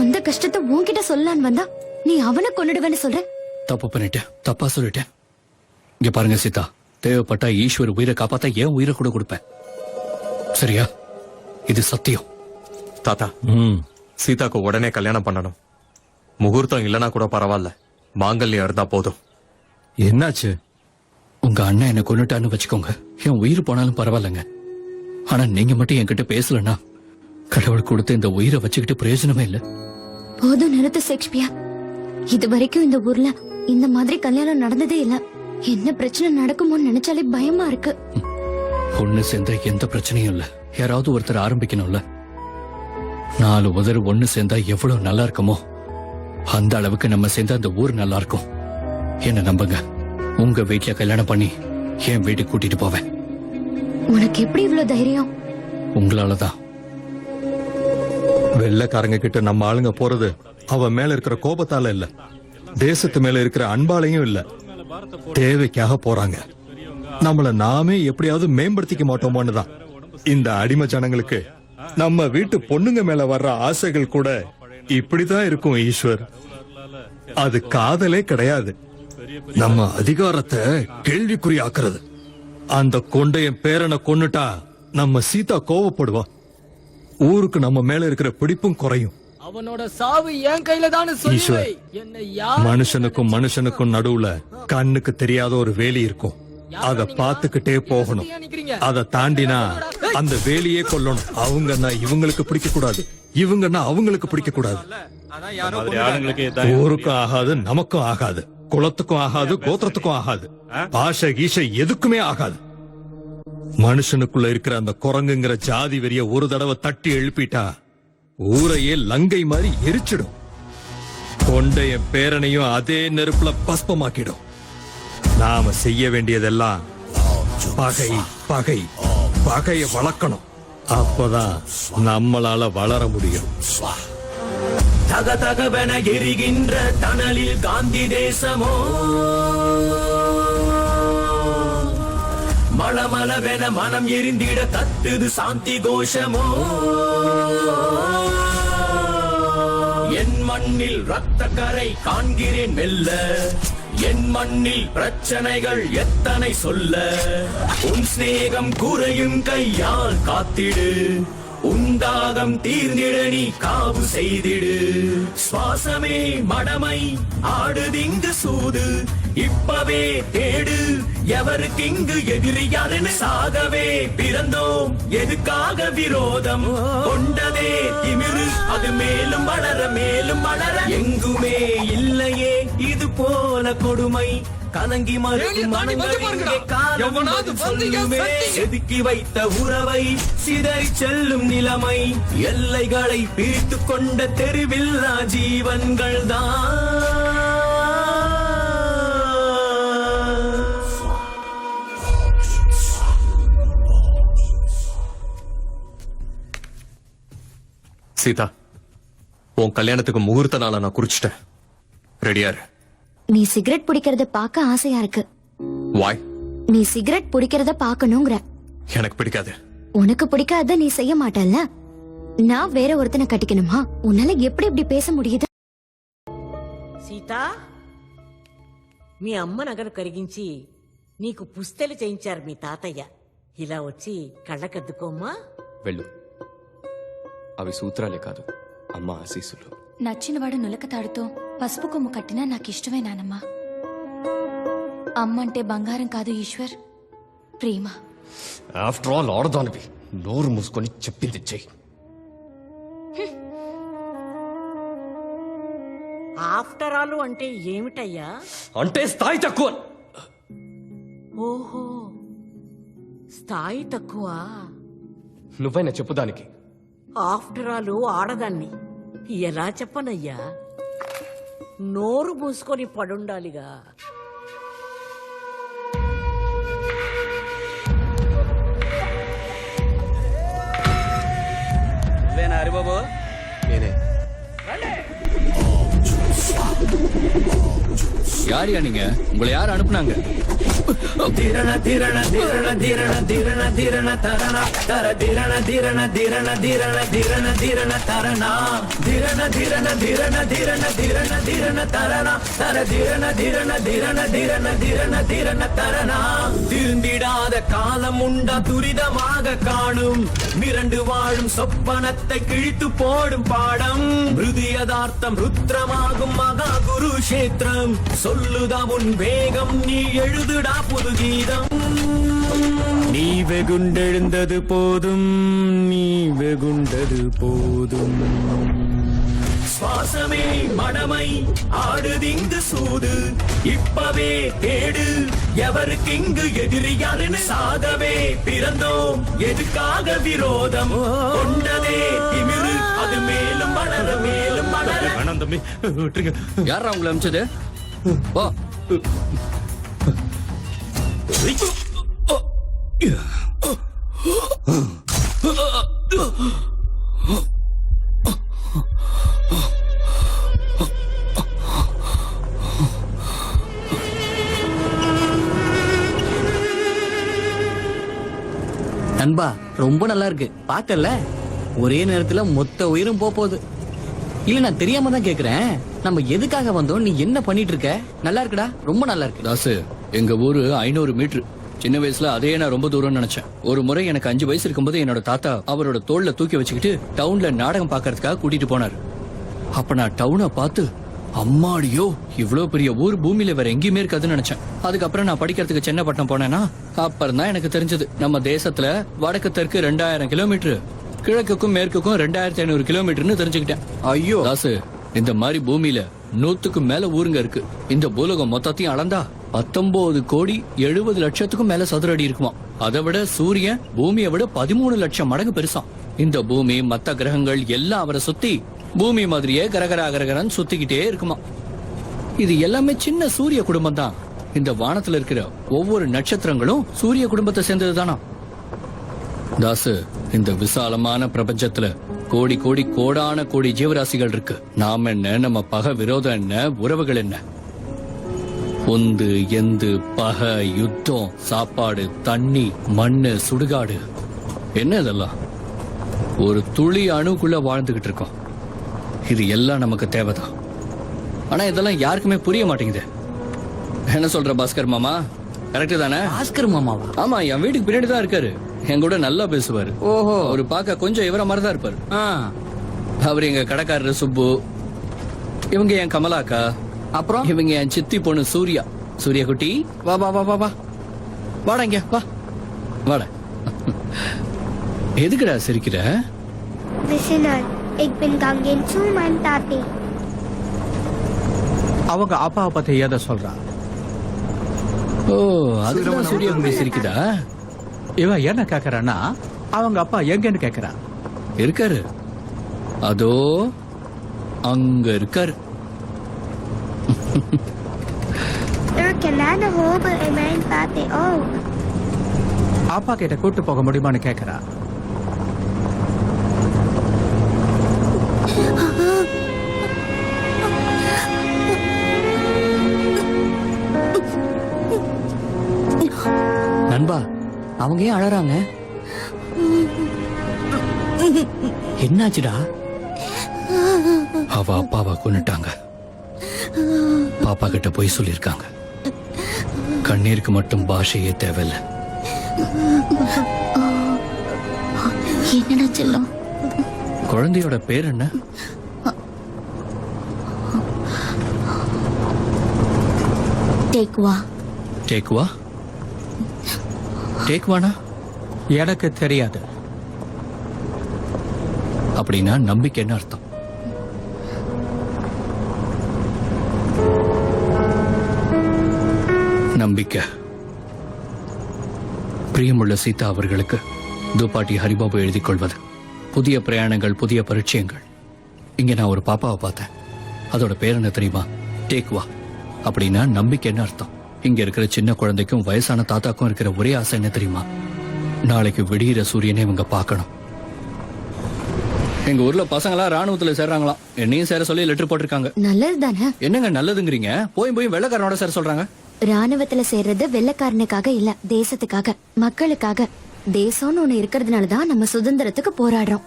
அந்த கஷ்டத்தை உன்கிட்ட சொல்லலான்னு வந்தா நீ அவனை கொன்னுடுவேன்னு சொல்ற. தப்பு பண்ணிட்டேன், தப்பா சொல்லிட்டேன். இங்க பாருங்க சீதா, தேவைப்பட்டா ஈஸ்வர் உயிரை காப்பாத்தா ஏன் உயிரை கூட கொடுப்பேன். சரியா? இது சத்தியம். தாத்தா, சீதாக்கு உடனே கல்யாணம் பண்ணணும். முகூர்த்தம் இல்லனா கூட பரவாயில்ல, மாங்கல்யம் இருந்தா போதும். என்னாச்சு? உங்க அண்ணன் என்ன கொன்னுட்டான்னு வச்சுக்கோங்க, என் உயிர் போனாலும் பரவாயில்லைங்க. ஆனா நீங்க மட்டும் என்கிட்ட பேசலன்னா கடவுள் கொடுத்த இந்த உயிரை வச்சுக்கிட்டு பிரயோஜனமே இல்ல. போதும் நிறுத்து ஷேக்ஸ்பியர். இது வரைக்கும் இந்த ஊர்ல இந்த மாதிரி கல்யாணம் நடந்ததே இல்ல. என்ன பிரச்சனை நடக்குமோன்னு நினைச்சாலே பயமா இருக்கு. ஒண்ணு சேர்ந்தா எந்த பிரச்சனையும் இல்ல, யாராவது ஒருத்தர் ஆரம்பிக்கணும்ல. 4 உதறு ஒண்ணு சேர்ந்தா எவ்வளவு நல்லா இருக்குமோ அந்த அளவுக்கு நம்ம சேர்ந்தா அந்த ஊர் நல்லா இருக்கும். என்ன நம்புங்க, உங்க வீட்டுல கல்யாணம் பண்ணி என் வீட்டுக்கு கூட்டிட்டு போவேன். உனக்கு எப்படி இவ்வளவு தைரியம்? உங்களாலதான். வெள்ளக்காரங்க கிட்ட நம்ம ஆளுங்க போறது அவன் மேல இருக்கிற கோபத்தால இல்ல, தேசத்து மேல இருக்கிற அன்பாலையும் இல்ல. தேவைக்காக போறாங்க. நம்மள நாமே எப்படியாவது மேம்படுத்திக்க மாட்டோமோன்னு தான். இந்த அடிமை ஜனங்களுக்கு நம்ம வீட்டு பொண்ணுங்க மேல வர்ற ஆசைகள் கூட இப்படிதான் இருக்கும் ஈஸ்வர். அது காதலே கிடையாது, நம்ம அதிகாரத்தை கேள்விக்குறியாக்குறது. அந்த கொண்டையன் பேரனை கொன்னுட்டா நம்ம சீதா கோவப்படுவா. ஊருக்கு நம்ம மேல இருக்கிற பிடிப்பும் குறையும். அவனோட சாவு என் கையில தான். ஈஸ்வர், மனுஷனுக்கும் மனுஷனுக்கும் நடுவுல கண்ணுக்கு தெரியாத ஒரு வேலி இருக்கும். அத பாத்துக்கிட்டே போகணும். அத தாண்டினா அந்த வேலியே கொல்லணும். அவங்கன்னா இவங்களுக்கு பிடிக்க கூடாது, இவங்கன்னா அவங்களுக்கு பிடிக்க கூடாது. ஊருக்கும் ஆகாது, நமக்கும் ஆகாது, குலத்துக்கும் ஆகாது, கோத்திரத்துக்கும் ஆகாது, ஆசை கீசை எதுக்குமே ஆகாது. மனுஷனுக்குள்ள இருக்கிற அந்த குரங்குங்கிற ஜாதி வெறிய ஒரு தடவை தட்டி எழுப்பிட்டா ஊரையே லங்கை மாதிரி எரிச்சிடும். கொண்டைய பேரனையும் அதே நெருப்புல பஸ்பமாக்கிடும். நாம செய்ய வேண்டியதெல்லாம் பகை பகை பகைய வளர்க்கணும். அப்பதான் நம்மளால வளர முடியும். தகதகவென எரிகின்ற தணலில் காந்தி தேசமோ, மளமளவென மனம் எரிந்திட கத்துது சாந்தி கோஷமோ. என் மண்ணில் ரத்த கரை காண்கிறேன் மெல்ல, என் மண்ணில் பிரச்சனைகள் எத்தனை சொல்ல. உன் சிநேகம் குறையும் கையால் காத்திடு, உண்டாகம் தீர்ந்திட நீ காவு செய்திடு. சுவாசமே மடமை ஆடுதிங்கு சூது, இப்பவே தேடு எவருக்கு இங்கு எதிரி யாருன்னு. சாகவே பிறந்தோம், எதுக்காக விரோதம் கொண்டதே திமிரு, அது மேலும் வளர மேலும் வளர. எங்குமே இல்லையே இது போல கொடுமை, கலங்கி மறுக்கும் செதுக்கி வைத்த உறவை சிதறி செல்லும் நிலைமை. எல்லைகளை பிரித்து கொண்ட தெருவில்லா ஜீவன்கள் தான். சீதா, உன் கல்யாணத்துக்கு முகூர்த்த நாளை நான் குறிச்சிட்டேன். ரெடியாரு? நீ சிகரெட் பிடிக்கிறத பார்க்க ஆசையா இருக்கு. வாய்? நீ சிகரெட் பிடிக்கிறத பார்க்கணுங்கிற. எனக்கு பிடிக்காது. உனக்கு பிடிக்காத நீ செய்ய மாட்டல்ல. நான் வேற ஒருத்தனை கட்டிக்கணுமா? உன்னால எப்படி இப்படி பேச முடியுது? సీతా, మీ అమ్మ నగను కరిగించి నీకు పుస్తెలు చేయించారు మీ తాతయ్య. ఇలా వచ్చి కళ్ళకద్దుకోమ్మా. వెళ్ళు. అవి సూత్రాలే కాదు, అమ్మ ఆశీస్సులు. నచ్చినవాడు నులక తాడుతో పసుపు కొమ్ము కట్టినా నాకిష్టమే నానమ్మా. అమ్మంటే బంగారం కాదు ఈశ్వర్, ప్రేమ. ఆఫ్టర్ ఆల్ ఆడదానివి, నోరు మూసుకొని చెప్పింది చెయ్యి. ఆఫ్టర్ ఆల్ అంటే ఏమిటయ్యా? అంటే స్థాయి తక్కువ. ఓహో, స్థాయి తక్కువ. నువ్వైనా చెప్పు దానికి. ఆఫ్టర్ ఆల్ ఆడదాన్ని ఎలా చెప్పనయ్యా? నోరు మూసుకొని పడుండాలిగా. హరిబాబు నేనే. யாரியா நீங்க? உங்களை யார் அனுப்புனாங்க? ಧಿರಣ ಧಿರಣ ಧಿರಣ ಧಿರಣ ಧಿರಣ ಧಿರಣ ತರಣ ತರ ಧಿರಣ ಧಿರಣ ಧಿರಣ ಧಿರಣ ಧಿರಣ ಧಿರಣ ತರಣ ಧಿರಣ ಧಿರಣ ಧಿರಣ ಧಿರಣ ಧಿರಣ ಧಿರಣ ತರಣ தர திரண திரண திரண திரண திரண திரண தரணா. திருந்திடாத காலம் உண்டா துரிதமாக காணும் மிரண்டு வாழும் சொப்பனத்தை கிழித்து போடும் பாடம். மிருதி யதார்த்தம் ருத்ரமாகும் மகா குருஷேத்திரம். சொல்லுதா உன் வேகம் நீ எழுதுடா புது கீதம். நீ வெகுண்டெழுந்தது போதும், நீ வெகுண்டது போதும். சுவாசமே மடமை ஆடுதிங்கு சூது. இப்பவே தேடு எவருக்கு இங்கு எதிரியாருன்னு. சாகவே பிறந்தோம் எதுக்காக விரோதம் கொண்டதே திமிரு. அது மேலும் வளர மேலும் வளர. வேணாம் தம்பி, விட்டுருங்க. யாரா உங்களை அனுப்பிச்சது? ஓ நண்பா, ரொம்ப நல்லா இருக்கு. பாக்கல ஒரே நேரத்துல மொத்த உயிரும் போகுது. இல்ல நான் தெரியாம தான் கேக்குறேன். நம்ம எதுக்காக வந்தோம்? நீ என்ன பண்ணிட்டு இருக்க? நல்லா இருக்குடா, ரொம்ப நல்லா இருக்கு. தாசு, எங்க ஊரு 500 மீட்டர். சின்ன வயசுல அதே நான் ரொம்ப தூரம் நினைச்சேன். ஒரு முறை எனக்கு 5 வயசு இருக்கும்போது என்னோட தாத்தா அவரோட தோல்ல தூக்கி வச்சுக்கிட்டு டவுன்ல நாடகம் பாக்குறதுக்காக கூட்டிட்டு போனாரு. அப்ப நான் டவுனை பார்த்து அம்மாடியோ, இவ்வளவு பெரிய ஊர் பூமியில வேற எங்கேயுமே இருக்காதுன்னு நினைச்சேன். அதுக்கப்புறம் நான் படிக்கிறதுக்கு சென்னப்பட்டினம் போனேன்னா அப்புறம் தான் எனக்கு தெரிஞ்சது நம்ம தேசத்துல வடக்கு தெற்கு 2000 கிலோமீட்டர், கிழக்குக்கும் மேற்குக்கும் 2500 கிலோமீட்டர்னு தெரிஞ்சுக்கிட்டேன். ஐயோ தாசு, இந்த மாதிரி பூமியில 100க்கு மேல ஊருங்க இருக்கு. இந்த பூலோகம் மொத்தத்தையும் அளந்தா 19 கோடி 70 லட்சத்துக்கும் மேல சதுர அடி இருக்குமா. அதை விட சூரியன் பூமியை விட 13 லட்சம் மடங்கு பெருசாம். இந்த பூமி மத்த கிரகங்கள் எல்லாம் அவரை சுத்தி பூமி மாதிரியே கரகரன்னு சுத்திக்கிட்டே இருக்குமா. இது எல்லாமே சின்ன சூரிய குடும்பம் தான். இந்த வானத்துல இருக்கிற ஒவ்வொரு நட்சத்திரங்களும் சூரிய குடும்பத்தை சேர்ந்ததுதானா. தாசு, இந்த விசாலமான பிரபஞ்சத்துல கோடி கோடி கோடான கோடி ஜீவராசிகள் இருக்கு. நாம் என்ன, நம்ம பகை விரோதம் என்ன, உறவுகள் என்ன, பொந்து எந்து பகை யுத்தம், சாப்பாடு, தண்ணி, மண்ணு, சுடுகாடு, என்ன இதெல்லாம்? ஒரு துளி அணுக்குள்ள வாழ்ந்துகிட்டு இருக்கோம். இது எல்லாம் நமக்கு தேவைதான். ஆனா இதெல்லாம் யாருக்குமே புரிய மாட்டேங்குது. என்ன சொல்ற பாஸ்கர் மாமா? கரெக்ட் தானே? பாஸ்கர் மாமாவா? ஆமா, என் வீட்டுக்கு பின்னாடி தான் இருக்காரு. என் கூட நல்லா பேசுவாரு. ஓஹோ, அவரு பார்க்க கொஞ்சம் இவர மாதிரி தான் இருப்பாரு. அவரு எங்க கடைக்காரரு சுப்பு, இவங்க என் கமலாக்கா, அப்புறம் இவங்க என் சித்தி பொண்ணு சூர்யா. சூர்யா குட்டி, வா வா வா வா வா, வாடா இங்க வா, வாடா. எதுக்குடா சிரிக்கிற? அவங்க அப்பாவை பத்தி ஏதோ சொல்றா. ஓ, அதுதான் சூர்யா குட்டி சிரிக்குதா? இவன் என்ன கேக்குறான்னா அவங்க அப்பா எங்கன்னு கேக்குறான். இருக்காரு, அதோ அங்க இருக்காரு. அப்பா கிட்ட கூட்டு போக முடியுமான்னு கேக்குறா. நண்பா, அவங்க ஏன் அழறாங்க? என்னாச்சுடா? அவ அப்பாவை கொன்னுட்டாங்க. பாப்பா கிட்ட போய் சொல்லிருக்காங்க. கண்ணீருக்கு மட்டும் பாஷையே தேவையில்லை. என்னடா செல்லம்? குழந்தையோட பேர் என்ன? டேக்வா. டேக்வா? டேக்வானா? எனக்கு தெரியாது. அப்படின்னா நம்பிக்கைன்னு அர்த்தம். நம்பிக்கை. பிரியமுள்ள சீதா அவர்களுக்கு துப்பாட்டி ஹரிபாபு எழுதிக் கொள்வது. புதிய பிரயாணங்கள், புதிய பரிச்சயங்கள். இங்க நான் ஒரு பாப்பாவை பார்த்தேன். அதோட பேர் என்ன தெரியுமா? டேக்வா. அப்படின்னா நம்பிக்கைன்னு அர்த்தம். இங்க இருக்கிற சின்ன குழந்தைக்கும் வயசான தாத்தாக்கும் இருக்கிற ஒரே ஆசை என்ன தெரியுமா? நாளைக்கு விடிகிற சூரியனை இவங்க பார்க்கணும். எங்க ஊர்ல பசங்களா ராணுவத்துல சேர்றாங்களாம். என்னையும் சேர சொல்லி லெட்டர் போட்டிருக்காங்க. நல்லது தானே? என்னங்க நல்லதுங்கிறீங்க? போய் வெள்ளக்காரனோட சேர சொல்றாங்க. ராணுவத்துல சேர்றது வெள்ளக்காரனுக்காக இல்ல, தேசத்துக்காக, மக்களுக்காக. தேசம்னு ஒண்ணு இருக்கிறதுனாலதான் நம்ம சுதந்திரத்துக்கு போராடுறோம்.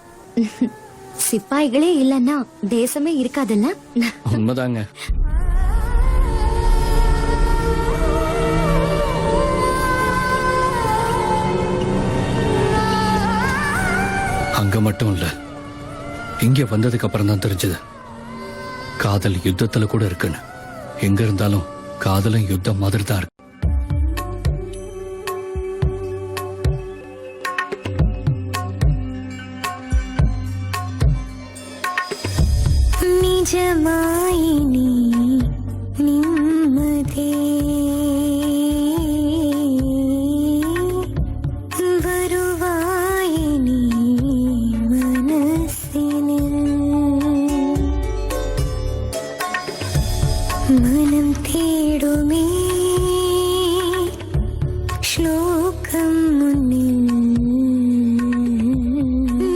சிப்பாய்களே இல்லன்னா தேசமே இருக்காதுல்ல. உண்மைதாங்க. அங்க மட்டும் இல்ல, இங்க வந்ததுக்கு அப்புறம் தான் தெரிஞ்சது காதல் யுத்தத்துல கூட இருக்குன்னு. எங்க இருந்தாலும் காதலும் யுத்தம் மாதிரி தான் இருக்கு. நிஜமாயினி நிம்மதே வருவாயினி மனசினில் மனம் தேடுமே ஸ்லோகம் முன்னில்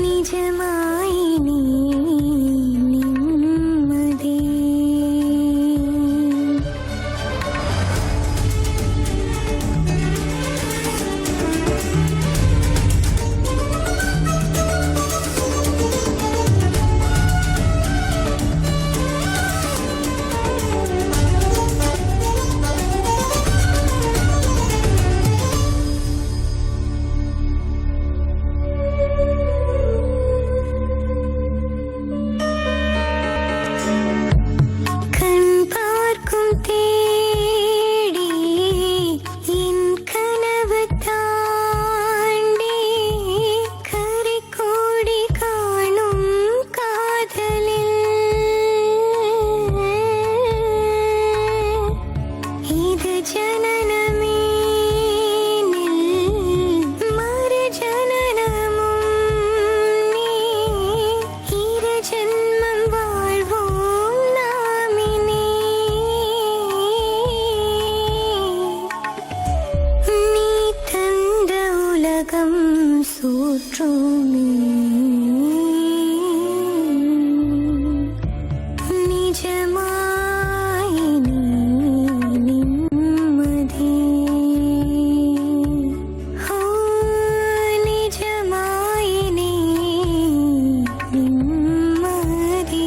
நிஜமாயினி நிம்மதே. கண் பார்க்கும் தேடி என் கனவு தாண்டி கரை கோடி காணும் காதலில் இது ஜனனமே மறு ஜனனமும் நீ இரு ஜன்மம் வாழ்வோம் நாமினே. நீ தந்த உலகம் சூற்றுமே நிஜமாயினி நிம்மதே. ஓ நிஜமாயினி நிம்மதே.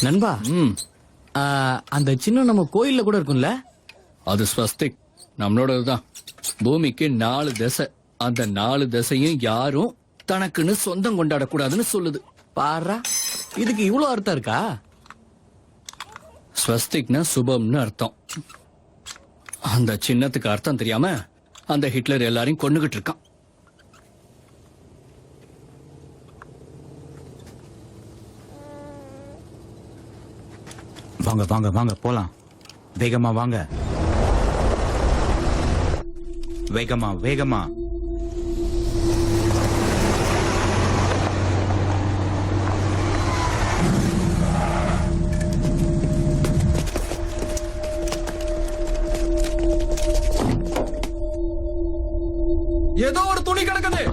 நண்பா அந்த சின்னம் நம்ம கோயில்ல கூட இருக்கும்ல? அது ஸ்வஸ்திக் நம்மளோடதுதான். பூமிக்கு 4 திசை, அந்த 4 திசையும் யாரும் தனக்குன்னு சொந்தம் கொண்டாடக்கூடாதுன்னு சொல்லுது. பாரா, இதுக்கு இவ்வளவு அர்த்தம் இருக்கா? ஸ்வஸ்திக்னா சுபம்னு அர்த்தம். அந்த சின்னத்துக்கு அர்த்தம் தெரியாம அந்த ஹிட்லர் எல்லாரையும் கொன்னுகிட்டு இருக்கான். வாங்க வாங்க வாங்க போலாம். வேகமா வாங்க, வேகமா வேகமா. ஏதோ ஒரு துணி கிடக்குது.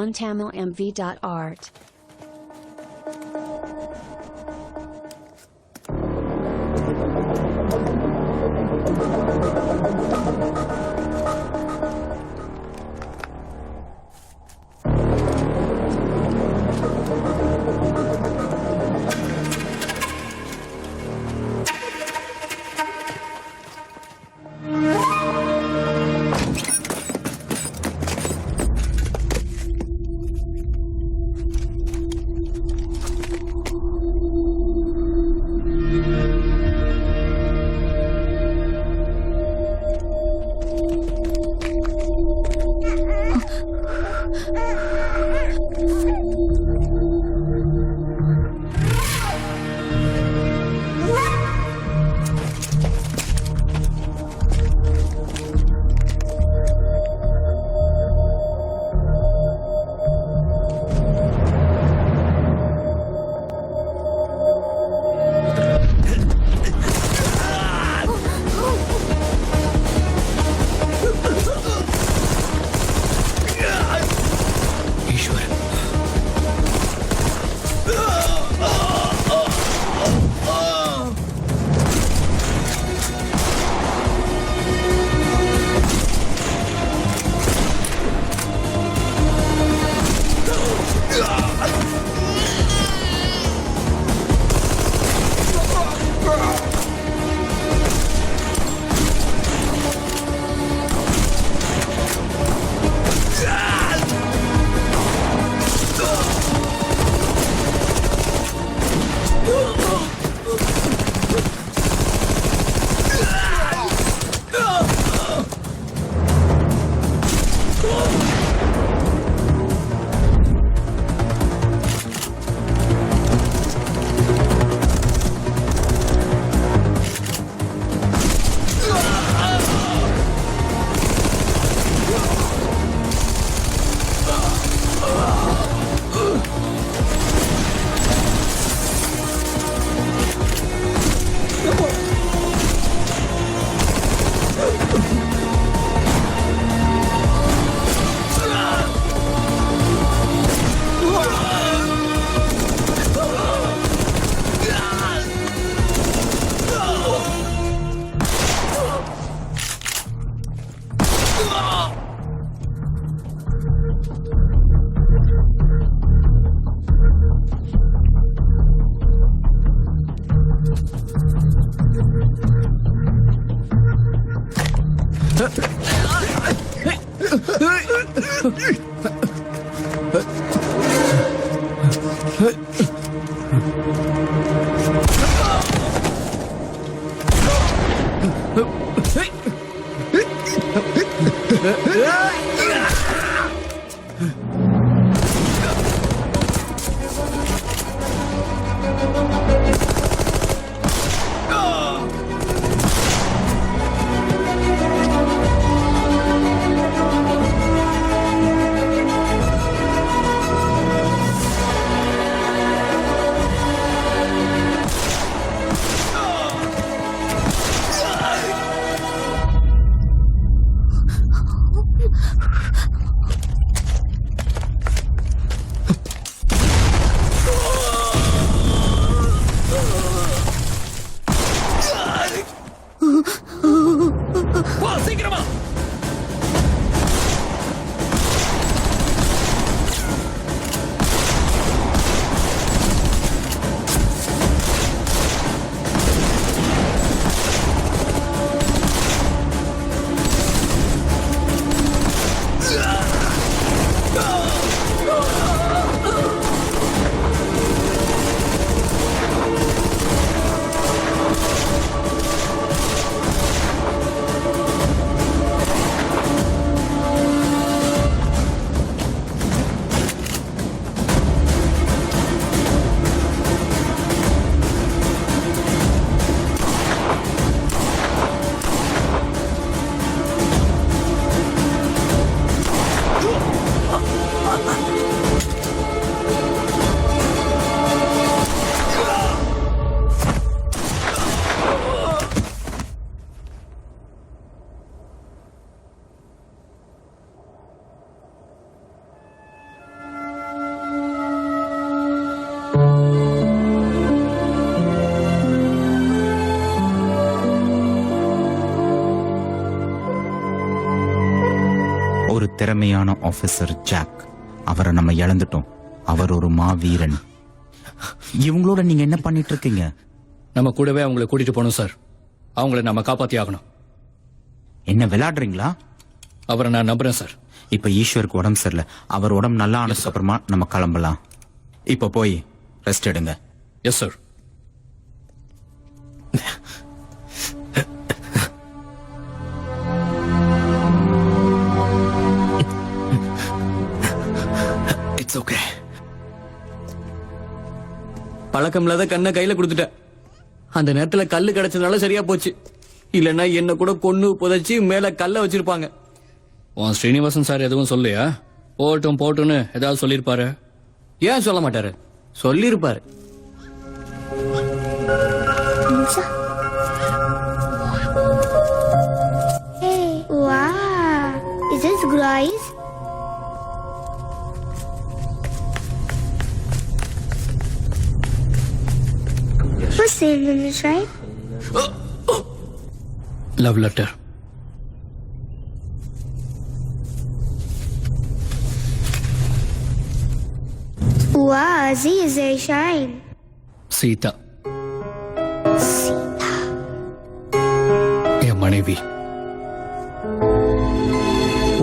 OneTamilMV.art. சீக்கிரமா ஒரு திறமையான ஆபீசர் ஜாக். அவரை நம்ம இழந்துட்டோம். அவர் ஒரு மாவீரன். இவங்களோட நீங்க என்ன பண்ணிட்டு இருக்கீங்க? நம்ம கூடவே அவங்கள கூட்டிட்டு போகணும் சார். அவங்கள நம்ம காப்பாத்தி ஆகணும். என்ன விளையாடுறீங்களா? அவரை நான் நம்புறேன் சார். இப்ப ஈஸ்வருக்கு உடம்பு சரியில்லை. அவர் உடம்பு நல்லா ஆனதுக்கு அப்புறமா நம்ம கிளம்பலாம். இப்ப போய் ரெஸ்ட் எடுங்க. Yes sir. It's okay. பழக்கம் இல்லாத கண்ணை கையில கொடுத்துட்ட. அந்த நேரத்துல கல்லு கிடைச்சதுனால சரியா போச்சு. இல்லன்னா என்ன கூட கொன்னு புதைச்சி மேல கல்ல வச்சிருப்பாங்க. உன் ஸ்ரீனிவாசன் சார் எதுவும் சொல்லையா? போட்டும் போட்டுன்னு ஏதாவது சொல்லிருப்பாரு? ஏன் சொல்ல மாட்டாரு? சொல்லிருப்பாரு. Hey, wow. Is this Grace? What's name in this, right? Love letter. Wow, Z is a shine. Sita என் மனைவி.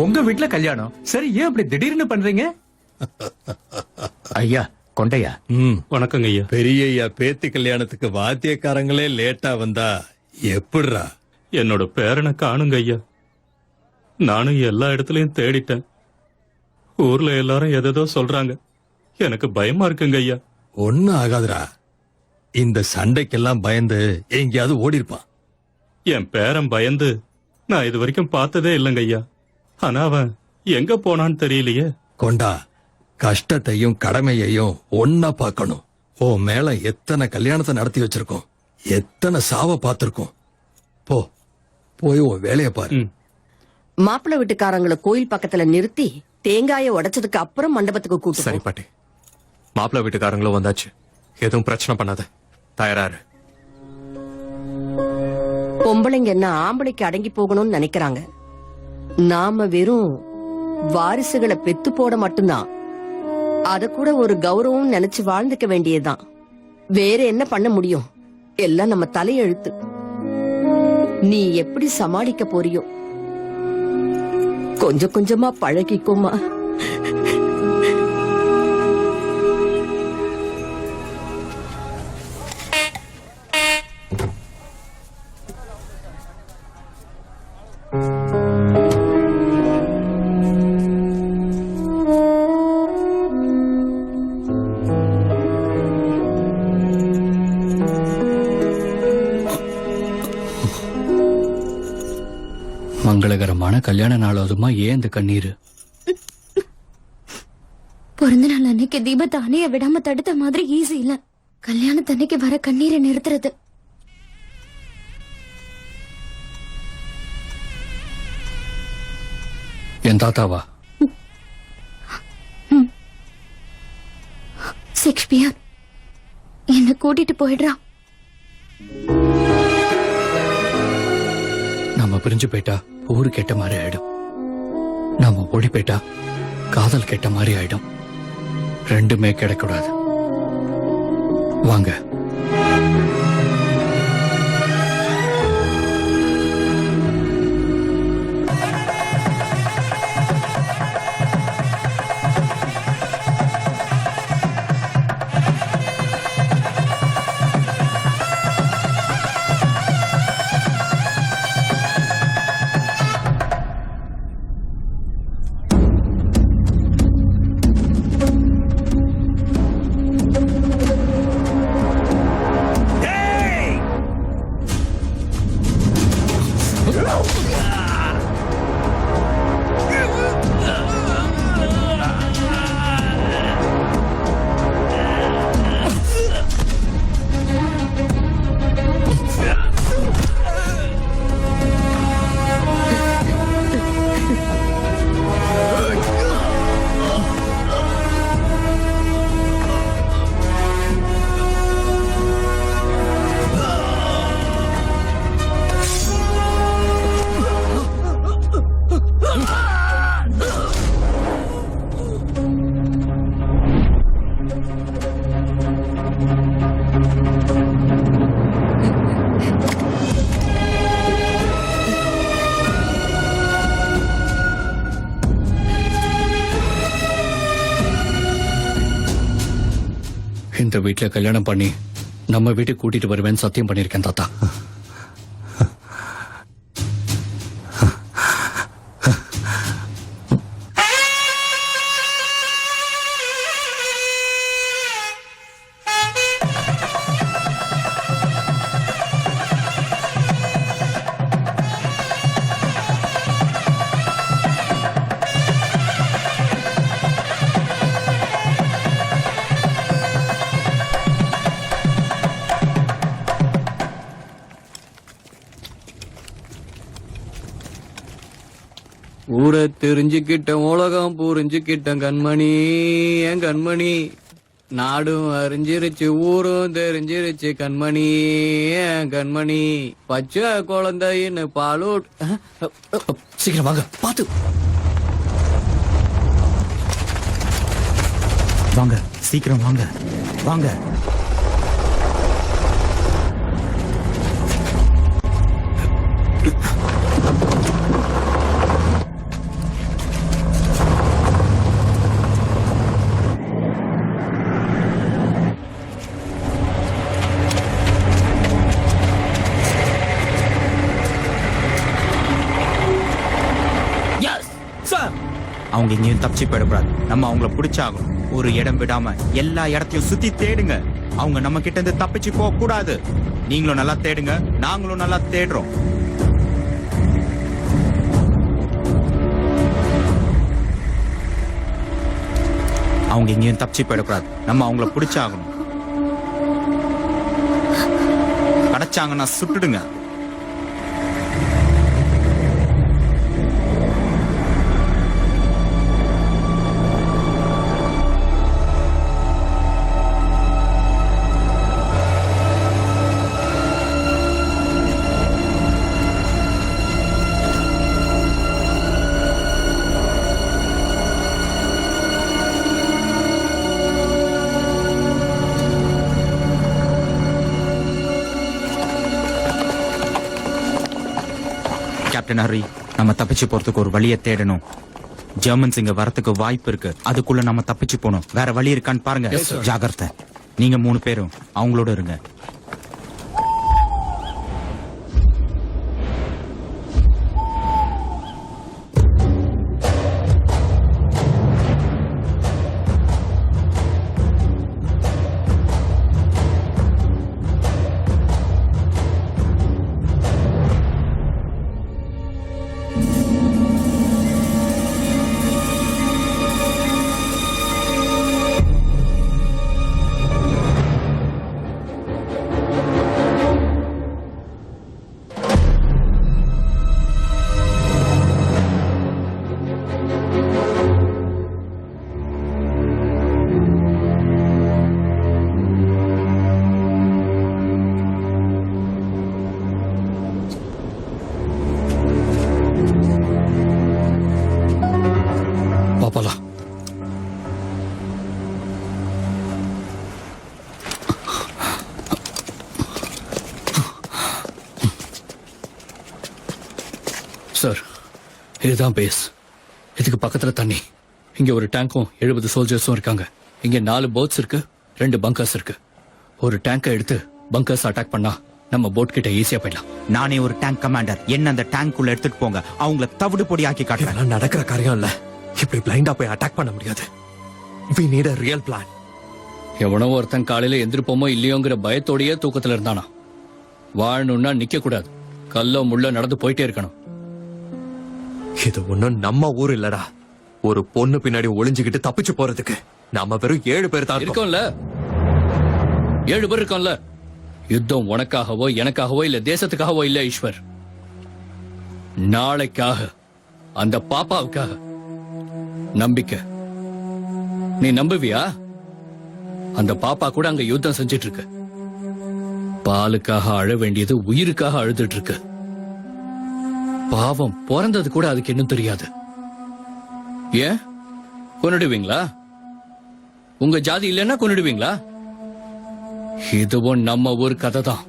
உங்க வீட்டுல கல்யாணம், சரி ஏன் அப்படி திடீர்னு பண்றீங்க? ஐயா கொண்டையா. வணக்கங்க ஐயா. பெரிய ஐயா பேத்தி கல்யாணத்துக்கு வாத்தியக்காரங்களே லேட்டா வந்தா எப்படிரா? என்னோட பேரனை காணுங்க ஐயா. நானும் எல்லா இடத்துலயும் தேடிட்டேன். ஊர்ல எல்லாரும் எதோ சொல்றாங்க. எனக்கு பயமா இருக்குங்க ஐயா. ஒன்னும் ஆகாதுரா. இந்த சண்டைக்கெல்லாம் பயந்து எங்கேயாவது ஓடி இருப்பான். என் பேரன் பயந்து நான் இது வரைக்கும் பார்த்ததே இல்லைங்க ஐயா. ஆனா அவன் எங்க போனான்னு தெரியலையே. கொண்டா, கஷ்டத்தையும் கடமையையும் ஒன்னா பார்க்கணும். ஓ மேல எத்தனை கல்யாணத்தை நடத்தி வச்சிருக்கோம், எத்தனை சாவ பார்த்திருக்கோம். போ போய் உன் வேலைய பாரு. மாப்பிள்ளை வீட்டுக்காரங்களை கோயில் பக்கத்துல நிறுத்தி தேங்காய உடைச்சதுக்கு அப்புறம் மண்டபத்துக்கு கூட்டு. சரி பாட்டி, மாப்பிள்ளை வீட்டுக்காரங்களும் வந்தாச்சு. எதுவும் பிரச்சனை பண்ணாத, தயாராரு. பொம்பளைங்க என்ன ஆம்பளைக்கு அடங்கி போகணும்னு நினைக்கிறாங்க. நாம வெறும் வாரிசுகளை பெத்து போட மட்டும்தான். அத கூட ஒரு கௌரவம் நினைச்சு வாழ்ந்துக்க வேண்டியதுதான். வேற என்ன பண்ண முடியும்? எல்லாம் நம்ம தலையெழுத்து. நீ எப்படி சமாளிக்க போறியோ? கொஞ்சம் கொஞ்சமா பழகிக்கோமா. மங்களகரமான கல்யாண நாள் அதுமா ஏன் இந்த கண்ணீர்? பிறந்த நாள் அன்னைக்கு தீபத்தை அணைய விடாம தடுத்த மாதிரி ஈஸி இல்ல கல்யாணத்தன்னைக்கு வர கண்ணீரை நிறுத்துறது. என் தாத்தாவா? ஷேக்ஸ்பியர் என்ன கூட்டிட்டு போயிடுறான். நாம பிரிஞ்சு போயிட்டா ஊரு கெட்ட மாதிரி ஆயிடும். நாம ஓடி போயிட்டா காதல் கெட்ட மாதிரி ஆயிடும். ரெண்டுமே கிடைக்கூடாது. வாங்க. இந்த வீட்டுல கல்யாணம் பண்ணி நம்ம வீட்டுக்கு கூட்டிட்டு வருவேன்னு சத்தியம் பண்ணிருக்கேன் தாத்தா. ஊரை தெரிஞ்சுக்கிட்ட உலகம் புரிஞ்சுக்கிட்ட கண்மணி, என் கண்மணி. நாடும் அறிஞ்சிருச்சு ஊரும் தெரிஞ்சிருச்சு கண்மணி, என் கண்மணி. பச்சை குழந்தைன்னு பாலூட். சீக்கிரம் வாங்க. பாத்து வாங்க, சீக்கிரம் வாங்க வாங்க. அவங்க எங்கேயும் தப்பிச்சு போயிடக்கூடாது. நம்ம அவங்கள பிடிச்சாகணும். ஒரு இடம் விடாம எல்லா இடத்தையும் சுத்தி தேடுங்க. அவங்க நம்ம கிட்ட இருந்து தப்பிச்சு போக கூடாது. நீங்களும் நல்லா தேடுங்க, நாங்களும் நல்லா தேடுறோம். அவங்க எங்கேயும் தப்பிச்சு போயிடக்கூடாது. நம்ம அவங்கள பிடிச்சாகணும். கிடைச்சாங்கன்னா சுட்டுடுங்க. கேப்டன் ஹரி, நம்ம தப்பிச்சு போறதுக்கு ஒரு வழியை தேடணும். ஜெர்மன்ஸ் இங்க வரத்துக்கு வாய்ப்பு இருக்கு. அதுக்குள்ள நம்ம தப்பிச்சு போகணும். வேற வழி இருக்கான்னு பாருங்க. ஜாகிரதை. நீங்க 3 பேரும் அவங்களோட இருங்க. சார் இதுதான் பேஸ். இதுக்கு பக்கத்துல தண்ணி. இங்க ஒரு டேங்கும் 70 சோல்ஜர்ஸும் இருக்காங்க. இங்க 4 போட்ஸ் இருக்கு, 2 பங்கர்ஸ் இருக்கு. ஒரு டேங்கை எடுத்து பங்கர்ஸ் அட்டாக் பண்ணா நம்ம போட் கிட்ட ஈஸியா போயிடலாம். நானே ஒரு டேங்க் கமாண்டர், என்ன அந்த டேங்க் உள்ள எடுத்துட்டு போங்க, அவங்கள தவிடு பொடி ஆக்கி காட்டுறேன். நடக்கிற காரியம் இல்ல. இப்படி பிளைண்டா போய் அட்டாக் பண்ண முடியாது. We need a real plan. எவனோ ஒருத்தன் காலையில எந்திருப்போமோ இல்லையோங்கிற பயத்தோடயே தூக்கத்துல இருந்தானா. வாழணும்னா நிக்க கூடாது, கல்லோ முள்ள நடந்து போயிட்டே இருக்கணும். இது ஒண்ணும் நம்ம ஊர் இல்லடா. ஒரு பொண்ணு பின்னாடி ஒளிஞ்சுக்கிட்டு தப்பிச்சு போறதுக்கு நாம வெறும் 7 பேர் தான் இருக்கோம்ல. 7 பேர் இருக்கோம்ல. யுத்தம் உனக்காகவோ எனக்காகவோ இல்ல தேசத்துக்காகவோ இல்ல ஈஸ்வர், நாளைக்காக, அந்த பாப்பாவுக்காக. நம்பிக்கை. நீ நம்புவியா? அந்த பாப்பா கூட அங்க யுத்தம் செஞ்சிட்டு இருக்கு. பாலுக்காக அழ வேண்டியது உயிருக்காக அழுதுட்டு இருக்கு. பாவம், பிறந்தது கூட அதுக்கு இன்னும் தெரியாது. ஏன் கொன்னுடுவீங்களா? உங்க ஜாதி இல்லைன்னா கொன்னுடுவீங்களா? இதுவும் நம்ம ஊர் கதை தான்.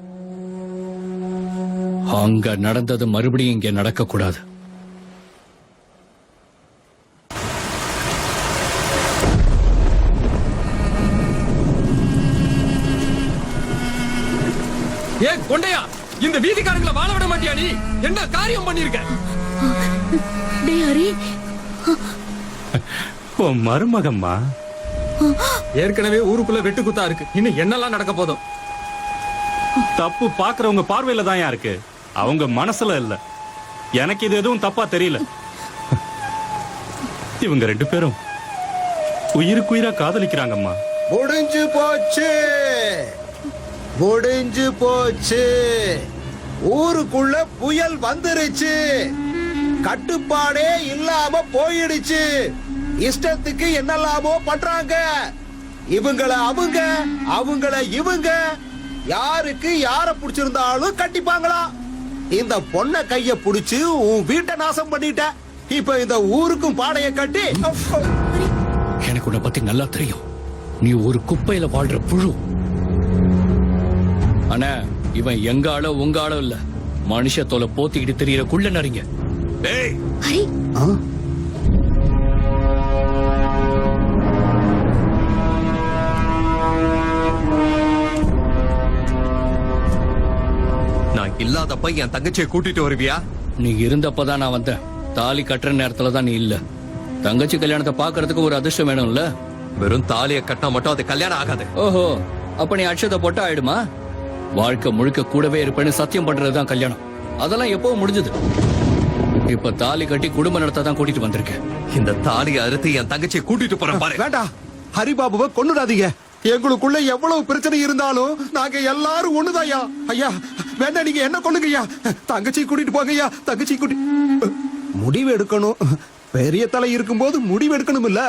அங்க நடந்தது மறுபடியும் இங்க நடக்க கூடாது. ஏன் கொண்டையா, இந்த வீதிக்காரங்களை வாழ விட மாட்டியா? நீ என்ன காரியம் பண்ணிருக்க? மருமகம்மா ஏற்கனவே ஊருக்குள்ள வெட்டு குத்தா இருக்கு, இன்னும் என்னெல்லாம் நடக்க போதும்? தப்பு பாக்குறவங்க பார்வையில தான் இருக்கு, அவங்க மனசுல இல்ல. எனக்கு இது எதுவும் தப்பா தெரியல. இவங்க 2 பேரும் உயிருக்குயிரா காதலிக்கிறாங்கம்மா. முடிஞ்சு போச்சு, முடிஞ்சு போச்சு. ஊருக்குள்ள புயல் வந்துருச்சு, கட்டுப்பாடே இல்லாம போயிடுச்சு. இஷ்டத்துக்கு என்னெல்லாமோ பண்றாங்க. இவங்கள அவங்க, அவங்கள இவங்க. யாருக்கு யார பிடிச்சிருந்தாலும் கட்டிப்பாங்களா? இந்த பொண்ண கைய புடிச்சு உன் வீட்டை நாசம் பண்ணிட்ட. இப்ப இந்த ஊருக்கும் பாடைய கட்டி. எனக்கு உன்னை பத்தி நல்லா தெரியும். நீ ஒரு குப்பையில வாழ்ற புழு. ஆனா இவன் எங்க ஆளோ உங்க ஆளோ இல்ல, மனுஷ தோலை போத்திக்கிட்டு தெரியற குள்ள நரிங்க. நான் இல்லாதப்ப என் தங்கச்சியை கூட்டிட்டு வருவியா? நீ இருந்தப்பதான் நான் வந்தேன். தாலி கட்டுற நேரத்துல தான் நீ இல்ல. தங்கச்சி கல்யாணத்தை பாக்குறதுக்கு ஒரு அதிர்ஷ்டம் வேணும்ல. வெறும் தாலியை கட்டினா மட்டும் அது கல்யாணம் ஆகாது. ஓஹோ, அப்ப நீ அட்சதை போட்டா ஆயிடுமா? வாழ்க்கை முழுக்க கூடவே இருப்பேன்னு சத்தியம் பண்றதுதான் கல்யாணம். அதெல்லாம் எப்பவும் முடிஞ்சது. இப்ப தாலி கட்டி குடும்ப நடத்த தான் கூட்டிட்டு வந்திருக்கேன். இந்த தாலியை அறுத்து என் தங்கச்சியை கூட்டிட்டு போறேன் பாரு. வேண்டாம், ஹரிபாபுவை கொன்னுடாதீங்க. எங்களுக்குள்ள எவ்வளவு பிரச்சனை இருந்தாலும் நாங்க எல்லாரும் ஒண்ணுதாயா. ஐயா வேண்டாம், நீங்க என்ன கொள்ளுங்க ஐயா. தங்கச்சி கூட்டிட்டு போங்க ஐயா. தங்கச்சி கூட்டி முடிவு எடுக்கணும். பெரிய தலை இருக்கும்போது முடிவு எடுக்கணும் இல்ல.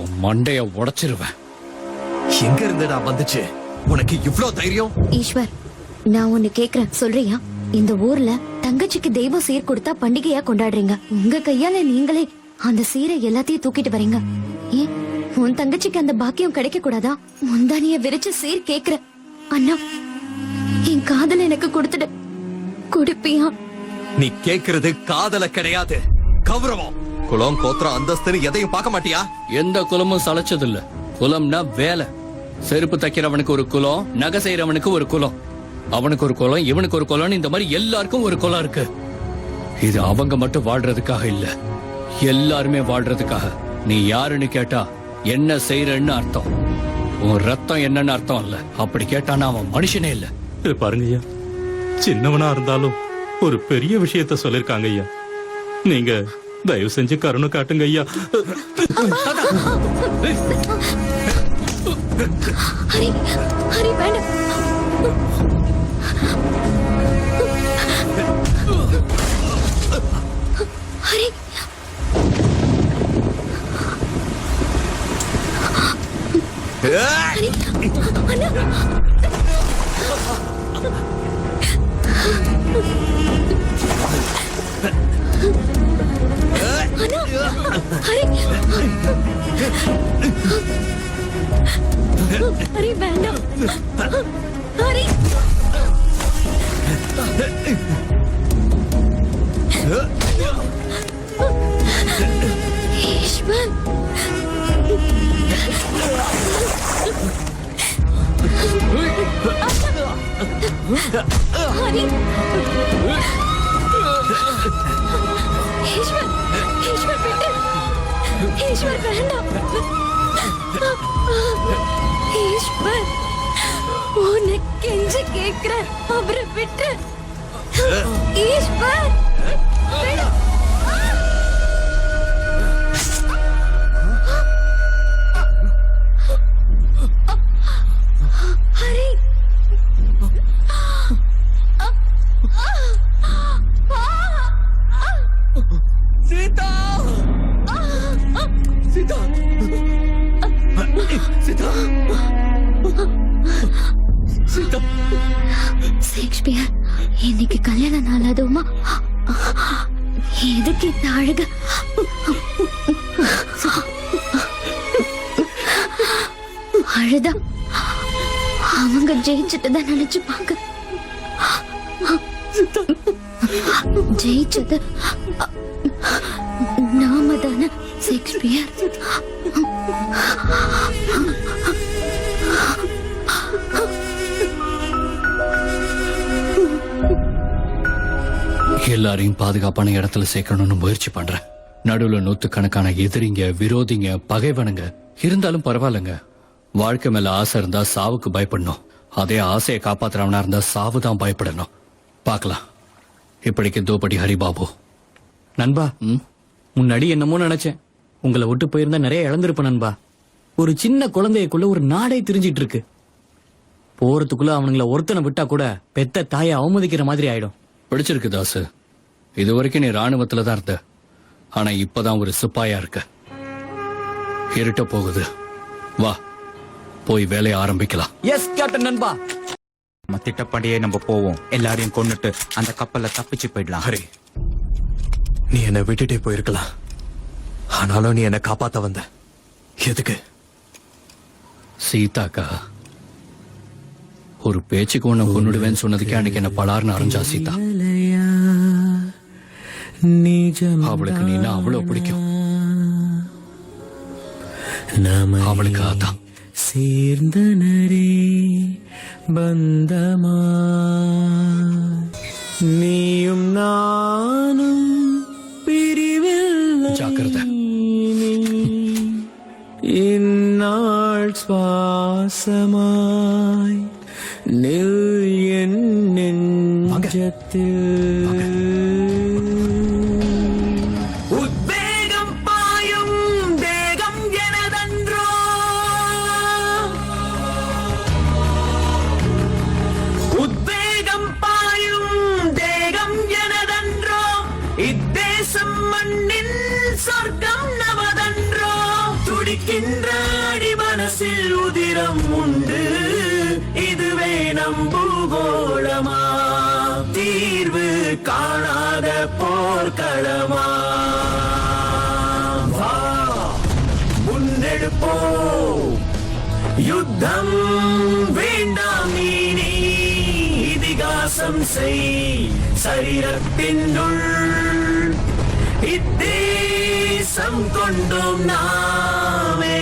உன் மண்டைய உடைச்சிருவேன். எங்க இருந்துடா வந்துச்சு உனக்கு இவ்ளோ தைரியம்? ஈஸ்வர், நான் ஒன்னு கேக்குறேன், சொல்றியா? இந்த ஊர்ல தங்கச்சிக்கு தெய்வம் சீர் கொடுத்தா பண்டிகையா கொண்டாடுறீங்க. உங்க கையால நீங்களே அந்த சீரை எல்லாத்தையும் தூக்கிட்டு வரீங்க. ஏன் உன் தங்கச்சிக்கு அந்த பாக்கியம் கிடைக்க கூடாதா? முந்தானிய விரிச்சு சீர் கேக்குற. அண்ணா, என் காதல எனக்கு கொடுத்துடு. கொடுப்பியா? நீ கேக்குறது காதல கிடையாது, கௌரவம். குலம் கோத்திரம் அந்தஸ்து எதையும் பார்க்க மாட்டியா? எந்த குலமும் சளைச்சது இல்ல. குலம்னா வேலை. செருப்பு தைக்கிறவனுக்கு ஒரு குலம், நகை செய்யறவனுக்கு ஒரு குலம், அவனுக்கு ஒரு குலம், இவனுக்கு ஒரு குலம், இந்த மாதிரி எல்லாருக்கும் ஒரு குலம் இருக்கு. இது அவங்க மட்டும் வாழ்றதுக்காக இல்ல, எல்லாருமே வாழ்றதுக்காக. நீ யாருன்னு கேட்டா என்ன செய்யறன்னு அர்த்தம். உன் ரத்தம் என்னன்னு அர்த்தம் இல்ல. அப்படி கேட்டானா அவன் மனுஷனே இல்ல. பாருங்க ஐயா, சின்னவனா இருந்தாலும் ஒரு பெரிய விஷயத்த சொல்லிருக்காங்க ஐயா. நீங்க தயவு செஞ்சு கருணை காட்டுங்க ஐயா. ஹரி, ஹரி வேண்டாம். ஹரி, ஹரி, அண்ணா. ஹரி, ஹரி வேண்டாம். ஹரி, கேக்குறேன், அவரை விட்டு. ஈஸ்வர் விடு. ஹரி சீதா சீதா சீதா சீதா ஷேக்ஸ்பியர், இன்னைக்கு கல்யாண நாள், அதுவுமா எதுக்கு இந்த அழுக? அழுதா அவங்க ஜெயிச்சுட்டு தான் நினைச்சுப்பாங்க. ஜெயிச்சது நாம தானே ஷேக்ஸ்பியர். எல்லாரையும் பாதுகாப்பான இடத்துல சேர்க்கணும்னு முயற்சி பண்றேன். நடுவுல நூத்துக்கணக்கான எதிரிங்க, விரோதிங்க, பகைவனுங்க இருந்தாலும் பரவாயில்லைங்க. வாழ்க்கை மேல ஆசை இருந்தா சாவுக்கு பயப்படணும். அதே ஆசையை காப்பாத்துறவனா இருந்தா சாவு தான் பயப்படணும். பார்க்கலாம். இப்படிக்கு தோப்படி ஹரிபாபு. நண்பா, முன்னாடி என்னமோ நினைச்சேன். உங்களை விட்டு போயிருந்தா நிறைய இழந்திருப்பேன் நண்பா. ஒரு சின்ன குழந்தைக்குள்ள ஒரு நாடே திரிஞ்சிட்டு இருக்கு. போறதுக்குள்ள அவனுங்கள ஒருத்தனை விட்டா கூட பெத்த தாயை அவமதிக்கிற மாதிரி ஆயிடும். பிடிச்சிருக்கு தாசு. இது வரைக்கும் நீ ராணுவத்துல தான் இருந்த. ஆனா இப்பதான் ஒரு சிப்பாயா இருக்க. இருட்ட போகுது. வா, போய் வேலையை ஆரம்பிக்கலாம். எஸ் கேப்டன் நண்பா. நம்ம திட்டப்படியே நம்ம போவோம். எல்லாரையும் கொன்னுட்டு அந்த கப்பல்ல தப்பிச்சு போயிடலாம். ஹரி, நீ என்னை விட்டுட்டே போயிருக்கலாம். ஆனாலும் நீ என்னை காப்பாத்த வந்த. எதுக்கு? சீதாக்கா, ஒரு பேச்சுக்கு உன்னை கொன்னுடுவேன்னு சொன்னதுக்கே அன்னைக்கு என்ன பலார்னு அரைஞ்சா சீதா. அவளுக்கு நீனா அவ்வளவு பிடிக்கும். அவளுக்கு அதான் சேர்ந்தனரே பந்தமா நீயும் நானும் பிரிவில் ஜாக்கிரதை. இந்நாள் சுவாசமாய் நில் என் நெஞ்சத்தில். உத்வேகம் பாயும் தேகம் எனதன்றோ, உத்வேகம் பாயும் தேகம் எனதன்றோ, இத்தேசம் மண்ணின் சொர்க்கம் நமதன்றோ. துடிக்கின்ற அடி மனசில் உதிரம் உண்டு, இதுவே நம்புகோளமா? தீர்வு காணாத போர்க்களமா? வா, முன்னெடுப்போ யுத்தம் வேண்டாம் இனி. இதிகாசம் செய் சரீரத்தினுள், இத்தேசம் கொண்டோம் நாமே.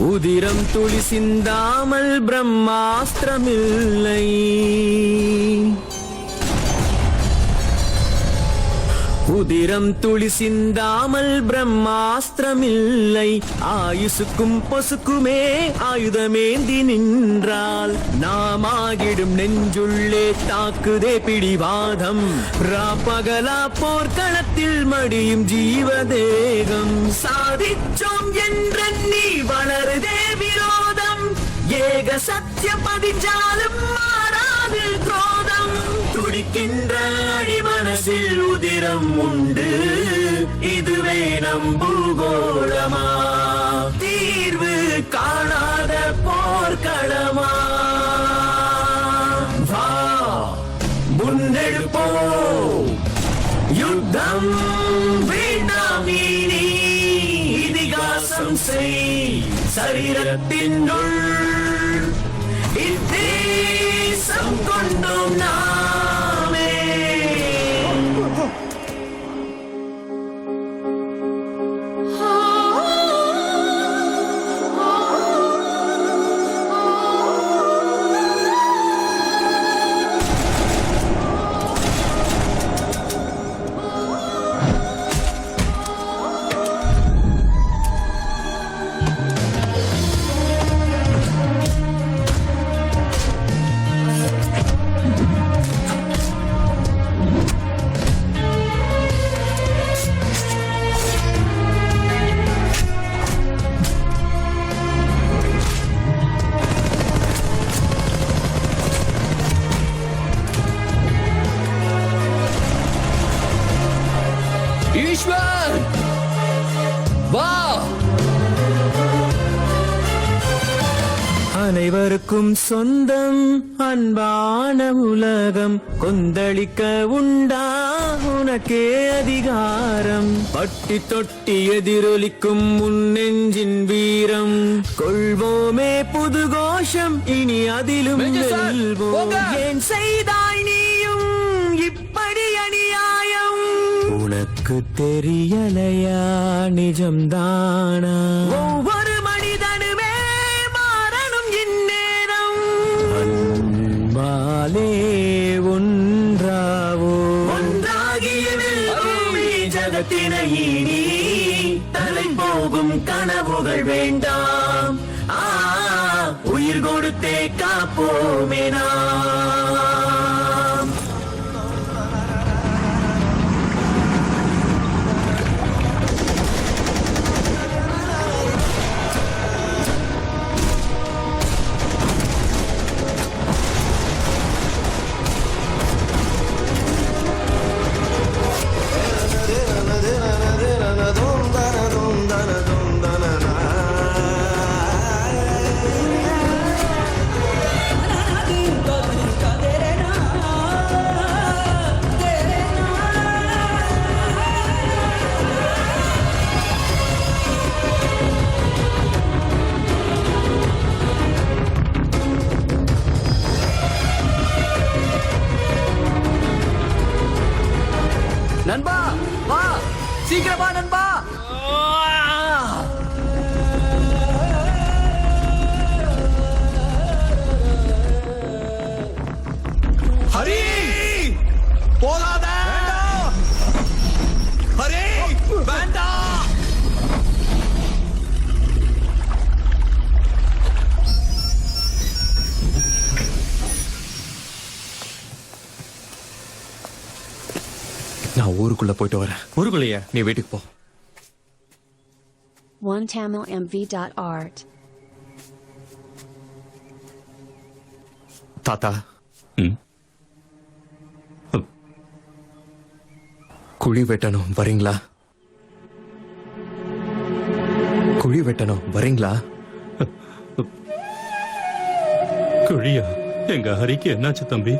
உதிரம் துளி சிந்தாமல் பிரம்மாஸ்திரமில்லை. உதிரம் துளி சிந்தாமல் பிரம்மாஸ்திரமில்லை. ஆயுசுக்கும் பொசுக்குமே ஆயுதமேந்தி நின்றால் நாமாகிடும் நெஞ்சுள்ளே தாக்குதே பிடிவாதம். ராப்பகலா போர்க்களத்தில் மடியும் ஜீவதேகம். சாதிச்சோம் என்றெண்ணி வளருதே விரோதம். ஏக சத்திய பதிஞ்சாலும் மாறாது குரோதம். துடிக்கின்ற அடிமனசில் உதிரம் உண்டு. இதுவே நம் பூகோளமா? தீர்வு காணாத போர்க்களமா? வா முன்னெடுப்போம் யுத்தம் வேண்டாம் இனி. இதிகாசம் செய் சரீரத்தினுள். இத்தேசம் கொண்டோம் நாமே. ஈஸ்வர் வா. அனைவருக்கும் சொந்தம் அன்பான உலகம். கொந்தளிக்க உண்டா உனக்கே அதிகாரம். பட்டி தொட்டி எதிரொலிக்கும் முன்னெஞ்சின் வீரம். கொள்வோமே புது கோஷம் இனி அதிலும் வெல்வோம். ஏன் செய்தாய் நீயும் இப்படி அநியாயம்? உனக்கு தெரியலையா நிஜம்தானா? ஒவ்வொரு மனிதனுமே மாறணும் இந்நேரம். அன்பாலே ஒன்றாவோ. ஒன்றாகிய ஜகத்தினை இனி தலை போகும் கனவுகள் வேண்டாம். உயிர் கொடுத்தே காப்போமே நாம். நண்பா வா, சீக்கிரம் வா நண்பா. ஹரி போகாத. ஹரி வேண்டாம். நான் ஊருக்குள்ள போயிட்டு வரேன். ஊருக்குள்ளேயே நீ வீட்டுக்கு போ. OneTamilMV.art. தாத்தா குழி வெட்டணும் வரீங்களா? குழி வெட்டணும் வரீங்களா? குழியா? எங்க ஹரிக்கு என்னாச்சு தம்பி?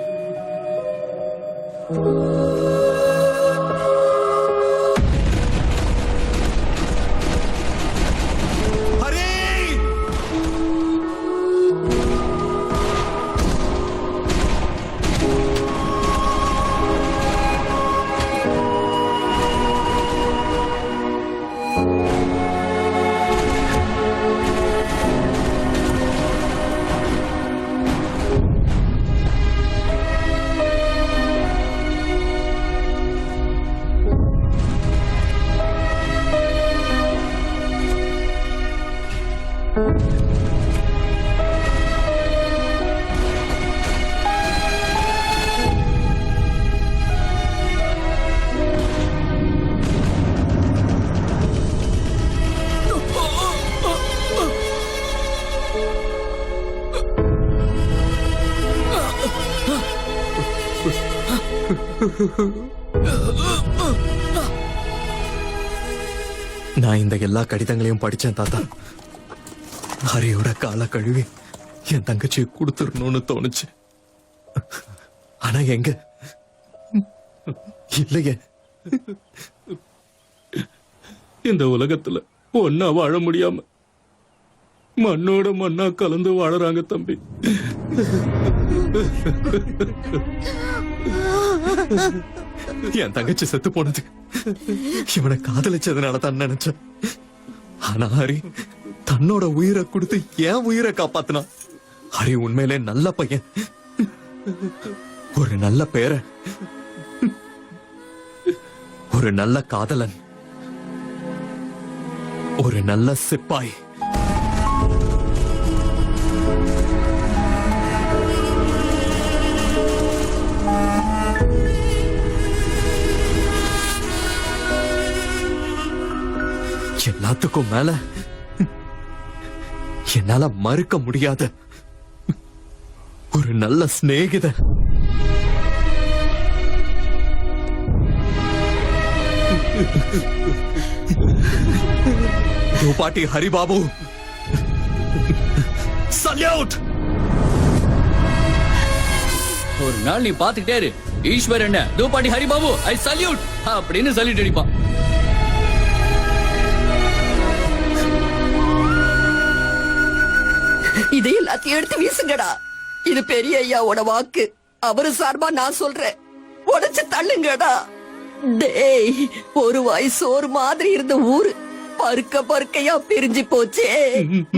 நான் இந்த எல்லா கடிதங்களையும் படிச்சேன் தாத்தா. ஹரியோட கால கழுவி என் தங்கச்சியை கொடுத்துடணும்னு தோணுச்சு. ஆனா எங்க இல்லையே. இந்த உலகத்துல ஒன்னா வாழ முடியாம மண்ணோட மண்ணா கலந்து வாழறாங்க தம்பி. என் தங்கச்சி செத்து போனது இவனை காதலிச்சதுனால தான் நினைச்சேன். ஆனா ஹரி தன்னோட உயிரை கொடுத்து என் உயிரை காப்பாத்தினான். ஹரி உண்மையிலே நல்ல பையன், ஒரு நல்ல பேரன், ஒரு நல்ல காதலன், ஒரு நல்ல சிப்பாய். எல்லாத்துக்கும் மேல என்னால மறுக்க முடியாத ஒரு நல்ல சிநேகிதன். பாட்டி ஹரிபாபு, சல்யூட். ஒரு நாள் நீ பாத்துக்கிட்டே இரு, ஈஸ்வர் என்ன தூபாட்டி ஹரிபாபு ஐ சல்யூட் அப்படின்னு சல்யூட் அடிப்பான். இதை எல்லாத்தையும் எடுத்து வீசுங்கடா. இது பெரிய ஐயாவோட வாக்கு. அவரு சார்பா நான் சொல்றேன், உடைச்சு தள்ளுங்கடா. டேய், ஒரு வயசு ஒரு மாதிரி இருந்த ஊரு பருக்க பருக்கையா பிரிஞ்சு போச்சே.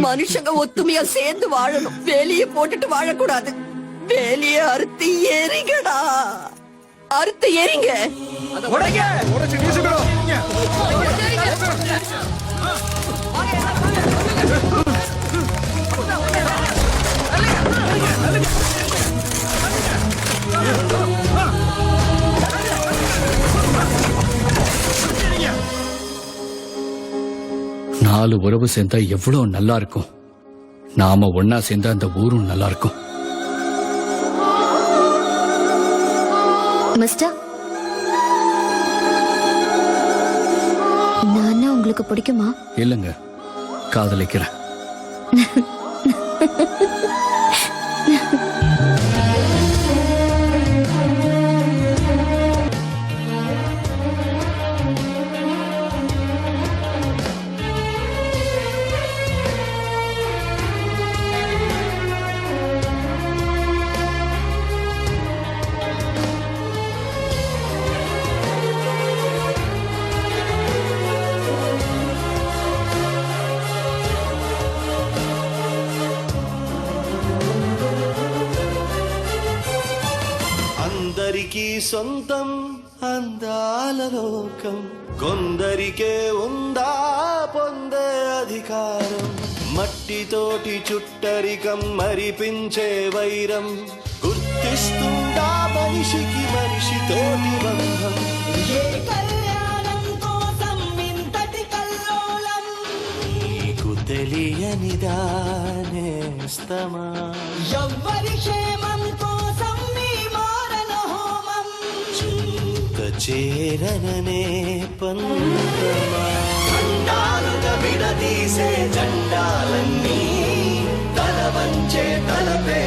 மனுஷங்க ஒத்துமையா சேர்ந்து வாழணும், வேலிய போட்டுட்டு வாழக்கூடாது. வேலிய அறுத்து எரிங்கடா, அறுத்து எரிங்க. நாலு உறவு சேர்ந்தா எவ்வளவு நல்லா இருக்கும். நாம ஒன்னா சேர்ந்தா அந்த ஊரும் நல்லா இருக்கும். மிஸ்டர், நான் உங்களுக்கு பிடிக்குமா? இல்லங்க, காதலிக்கிறேன். అందరికీ సొంతం అందాల లోకం, కొందరికే ఉందా పొందే అధికారం. మట్టితోటి చుట్టరికం మరిపించే వైరం, గుర్తిస్తుందా మనిషికి మనిషితోటి బంధం. నీకు తెలియనిదా నేస్తమా, ఎవ్వరి క్షేమం కోసం చేరననే పంతమా. అండాలుగా విడదీసే జెండాలన్నీ తల వంచే తలపే